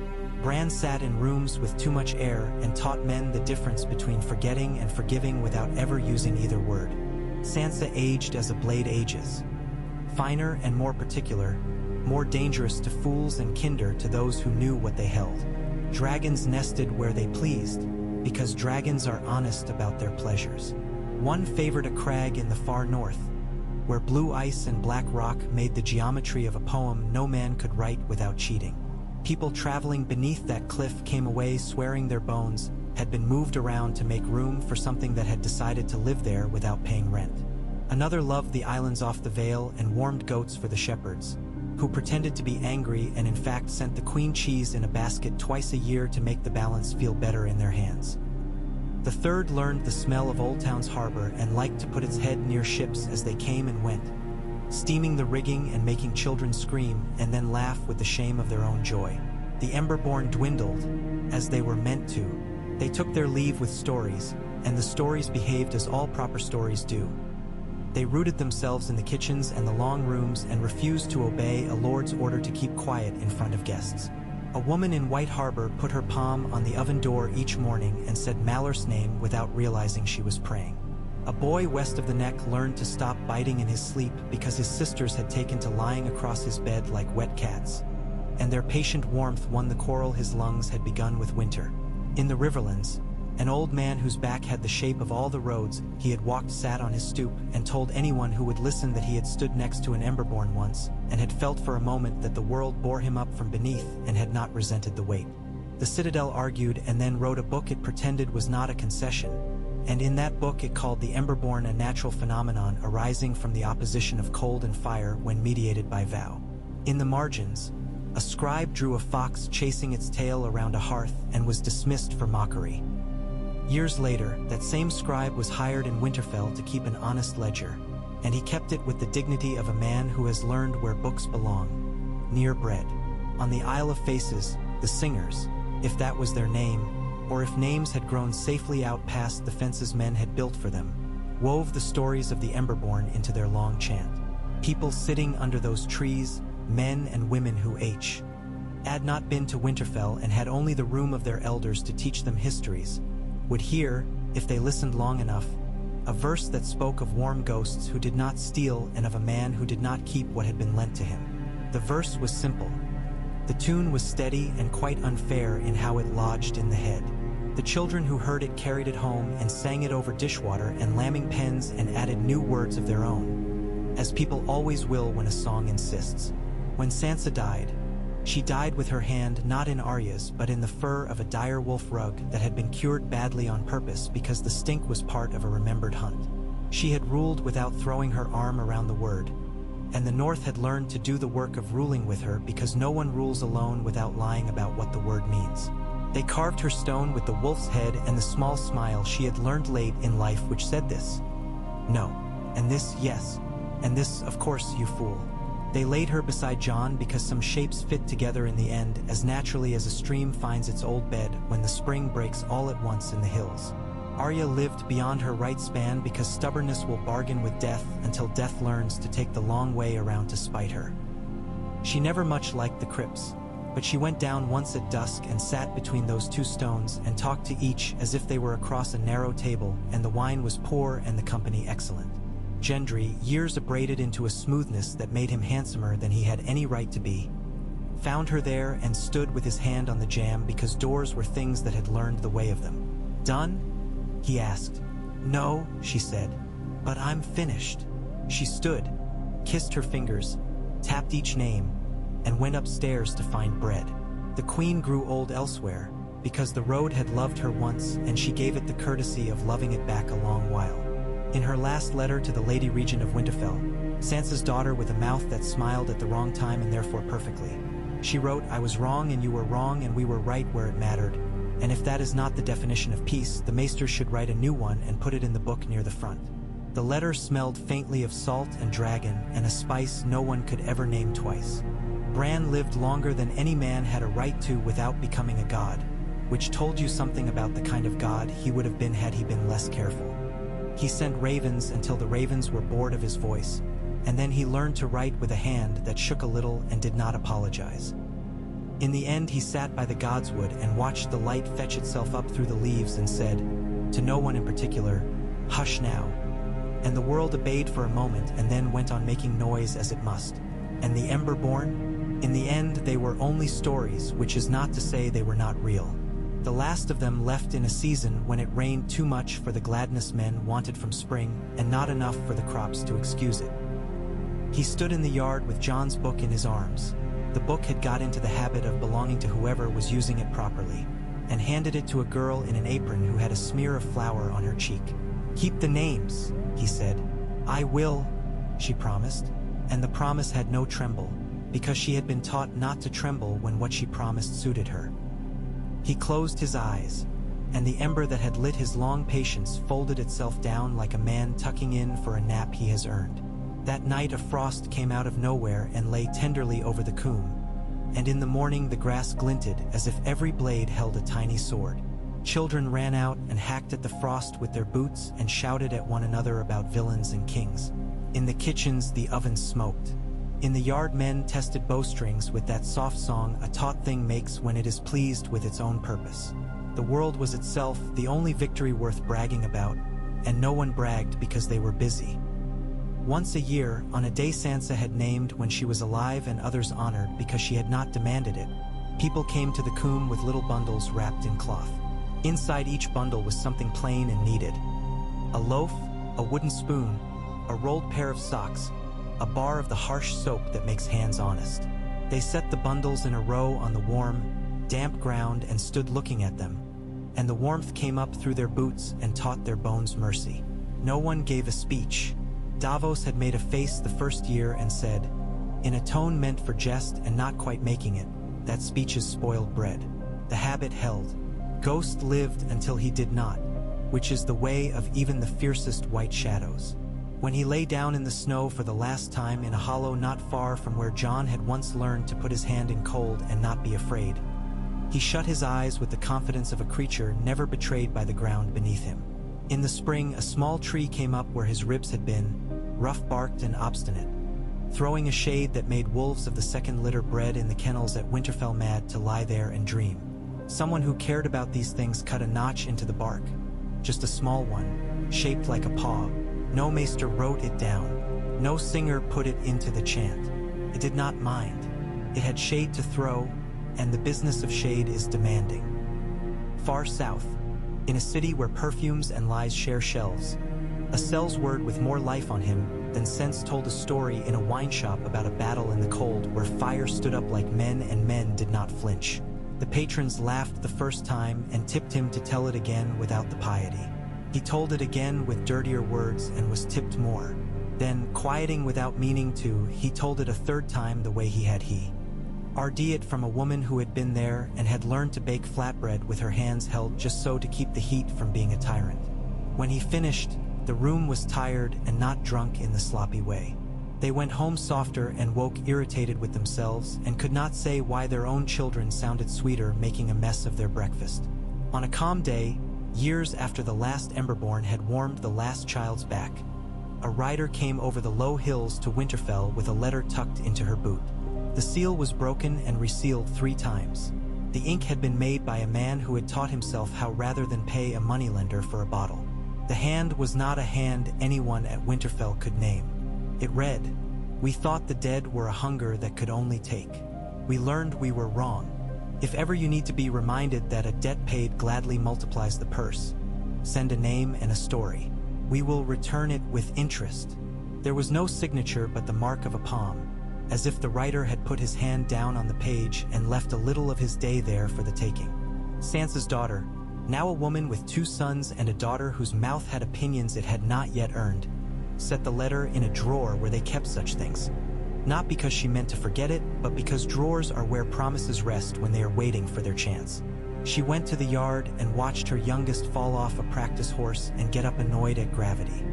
Bran sat in rooms with too much air and taught men the difference between forgetting and forgiving without ever using either word. Sansa aged as a blade ages. Finer and more particular, more dangerous to fools and kinder to those who knew what they held. Dragons nested where they pleased, because dragons are honest about their pleasures. One favored a crag in the far north, where blue ice and black rock made the geometry of a poem no man could write without cheating. People traveling beneath that cliff came away swearing their bones had been moved around to make room for something that had decided to live there without paying rent. Another loved the islands off the Vale and warmed goats for the shepherds, who pretended to be angry and in fact sent the queen cheese in a basket twice a year to make the balance feel better in their hands. The third learned the smell of Old Town's harbor and liked to put its head near ships as they came and went, steaming the rigging and making children scream and then laugh with the shame of their own joy. The Emberborn dwindled, as they were meant to. They took their leave with stories, and the stories behaved as all proper stories do. They rooted themselves in the kitchens and the long rooms and refused to obey a lord's order to keep quiet in front of guests. A woman in White Harbor put her palm on the oven door each morning and said Malor's name without realizing she was praying. A boy west of the Neck learned to stop biting in his sleep because his sisters had taken to lying across his bed like wet cats, and their patient warmth won the quarrel his lungs had begun with winter. In the Riverlands, an old man whose back had the shape of all the roads he had walked sat on his stoop and told anyone who would listen that he had stood next to an Emberborn once and had felt for a moment that the world bore him up from beneath and had not resented the weight. The Citadel argued and then wrote a book it pretended was not a concession, and in that book it called the Emberborn a natural phenomenon arising from the opposition of cold and fire when mediated by vow. In the margins, a scribe drew a fox chasing its tail around a hearth and was dismissed for mockery. Years later, that same scribe was hired in Winterfell to keep an honest ledger, and he kept it with the dignity of a man who has learned where books belong, near bread. On the Isle of Faces, the Singers, if that was their name, or if names had grown safely out past the fences men had built for them, wove the stories of the Emberborn into their long chant. People sitting under those trees, men and women who had not been to Winterfell and had only the room of their elders to teach them histories, would hear, if they listened long enough, a verse that spoke of warm ghosts who did not steal and of a man who did not keep what had been lent to him. The verse was simple. The tune was steady and quite unfair in how it lodged in the head. The children who heard it carried it home and sang it over dishwater and lambing pens and added new words of their own, as people always will when a song insists. When Sansa died, she died with her hand not in Arya's but in the fur of a dire wolf rug that had been cured badly on purpose because the stink was part of a remembered hunt. She had ruled without throwing her arm around the word, and the North had learned to do the work of ruling with her because no one rules alone without lying about what the word means. They carved her stone with the wolf's head and the small smile she had learned late in life which said this, "No," and this, "Yes," and this, "Of course, you fool." They laid her beside Jon because some shapes fit together in the end as naturally as a stream finds its old bed when the spring breaks all at once in the hills. Arya lived beyond her right span because stubbornness will bargain with death until death learns to take the long way around to spite her. She never much liked the crypts, but she went down once at dusk and sat between those two stones and talked to each as if they were across a narrow table and the wine was poor and the company excellent. Gendry, years abraded into a smoothness that made him handsomer than he had any right to be, found her there and stood with his hand on the jamb because doors were things that had learned the way of them. "Done?" he asked. "No," she said, "but I'm finished." She stood, kissed her fingers, tapped each name, and went upstairs to find bread. The queen grew old elsewhere because the road had loved her once and she gave it the courtesy of loving it back a long while. In her last letter to the Lady Regent of Winterfell, Sansa's daughter with a mouth that smiled at the wrong time and therefore perfectly, she wrote, "I was wrong and you were wrong and we were right where it mattered, and if that is not the definition of peace, the maesters should write a new one and put it in the book near the front." The letter smelled faintly of salt and dragon and a spice no one could ever name twice. Bran lived longer than any man had a right to without becoming a god, which told you something about the kind of god he would have been had he been less careful. He sent ravens until the ravens were bored of his voice, and then he learned to write with a hand that shook a little and did not apologize. In the end, he sat by the godswood and watched the light fetch itself up through the leaves and said, to no one in particular, "Hush now." And the world obeyed for a moment and then went on making noise as it must. And the Emberborn? In the end, they were only stories, which is not to say they were not real. The last of them left in a season when it rained too much for the gladness men wanted from spring and not enough for the crops to excuse it. He stood in the yard with John's book in his arms. The book had got into the habit of belonging to whoever was using it properly, and handed it to a girl in an apron who had a smear of flour on her cheek. "Keep the names," he said. "I will," she promised, and the promise had no tremble, because she had been taught not to tremble when what she promised suited her. He closed his eyes, and the ember that had lit his long patience folded itself down like a man tucking in for a nap he has earned. That night a frost came out of nowhere and lay tenderly over the coombe, and in the morning the grass glinted as if every blade held a tiny sword. Children ran out and hacked at the frost with their boots and shouted at one another about villains and kings. In the kitchens the ovens smoked. In the yard men tested bowstrings with that soft song a taut thing makes when it is pleased with its own purpose. The world was itself the only victory worth bragging about, and no one bragged because they were busy. Once a year, on a day Sansa had named when she was alive and others honored because she had not demanded it, people came to the coombe with little bundles wrapped in cloth. Inside each bundle was something plain and needed: a loaf, a wooden spoon, a rolled pair of socks, a bar of the harsh soap that makes hands honest. They set the bundles in a row on the warm, damp ground and stood looking at them, and the warmth came up through their boots and taught their bones mercy. No one gave a speech. Davos had made a face the first year and said, in a tone meant for jest and not quite making it, that speech is spoiled bread. The habit held. Ghost lived until he did not, which is the way of even the fiercest white shadows. When he lay down in the snow for the last time in a hollow not far from where Jon had once learned to put his hand in cold and not be afraid, he shut his eyes with the confidence of a creature never betrayed by the ground beneath him. In the spring, a small tree came up where his ribs had been, rough-barked and obstinate, throwing a shade that made wolves of the second litter bred in the kennels at Winterfell mad to lie there and dream. Someone who cared about these things cut a notch into the bark, just a small one, shaped like a paw. No maester wrote it down. No singer put it into the chant. It did not mind. It had shade to throw, and the business of shade is demanding. Far south, in a city where perfumes and lies share shelves, a sell's word with more life on him than sense told a story in a wine shop about a battle in the cold where fire stood up like men and men did not flinch. The patrons laughed the first time and tipped him to tell it again without the piety. He told it again with dirtier words and was tipped more. Then, quieting without meaning to, he told it a third time the way he had it from a woman who had been there and had learned to bake flatbread with her hands held just so to keep the heat from being a tyrant. When he finished, the room was tired and not drunk in the sloppy way. They went home softer and woke irritated with themselves and could not say why their own children sounded sweeter making a mess of their breakfast. On a calm day, years after the last Emberborn had warmed the last child's back, a rider came over the low hills to Winterfell with a letter tucked into her boot. The seal was broken and resealed 3 times. The ink had been made by a man who had taught himself how rather than pay a moneylender for a bottle. The hand was not a hand anyone at Winterfell could name. It read, "We thought the dead were a hunger that could only take. We learned we were wrong. If ever you need to be reminded that a debt paid gladly multiplies the purse, send a name and a story. We will return it with interest." There was no signature but the mark of a palm, as if the writer had put his hand down on the page and left a little of his day there for the taking. Sansa's daughter, now a woman with 2 sons and a daughter whose mouth had opinions it had not yet earned, set the letter in a drawer where they kept such things. Not because she meant to forget it, but because drawers are where promises rest when they are waiting for their chance. She went to the yard and watched her youngest fall off a practice horse and get up annoyed at gravity.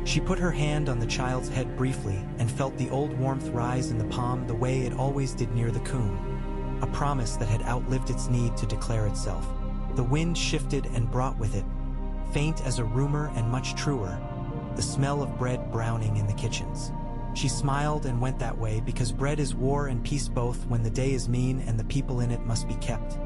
She put her hand on the child's head briefly and felt the old warmth rise in the palm the way it always did near the coombe, a promise that had outlived its need to declare itself. The wind shifted and brought with it faint as a rumor and much truer, the smell of bread browning in the kitchens. She smiled and went that way because bread is war and peace both when the day is mean and the people in it must be kept.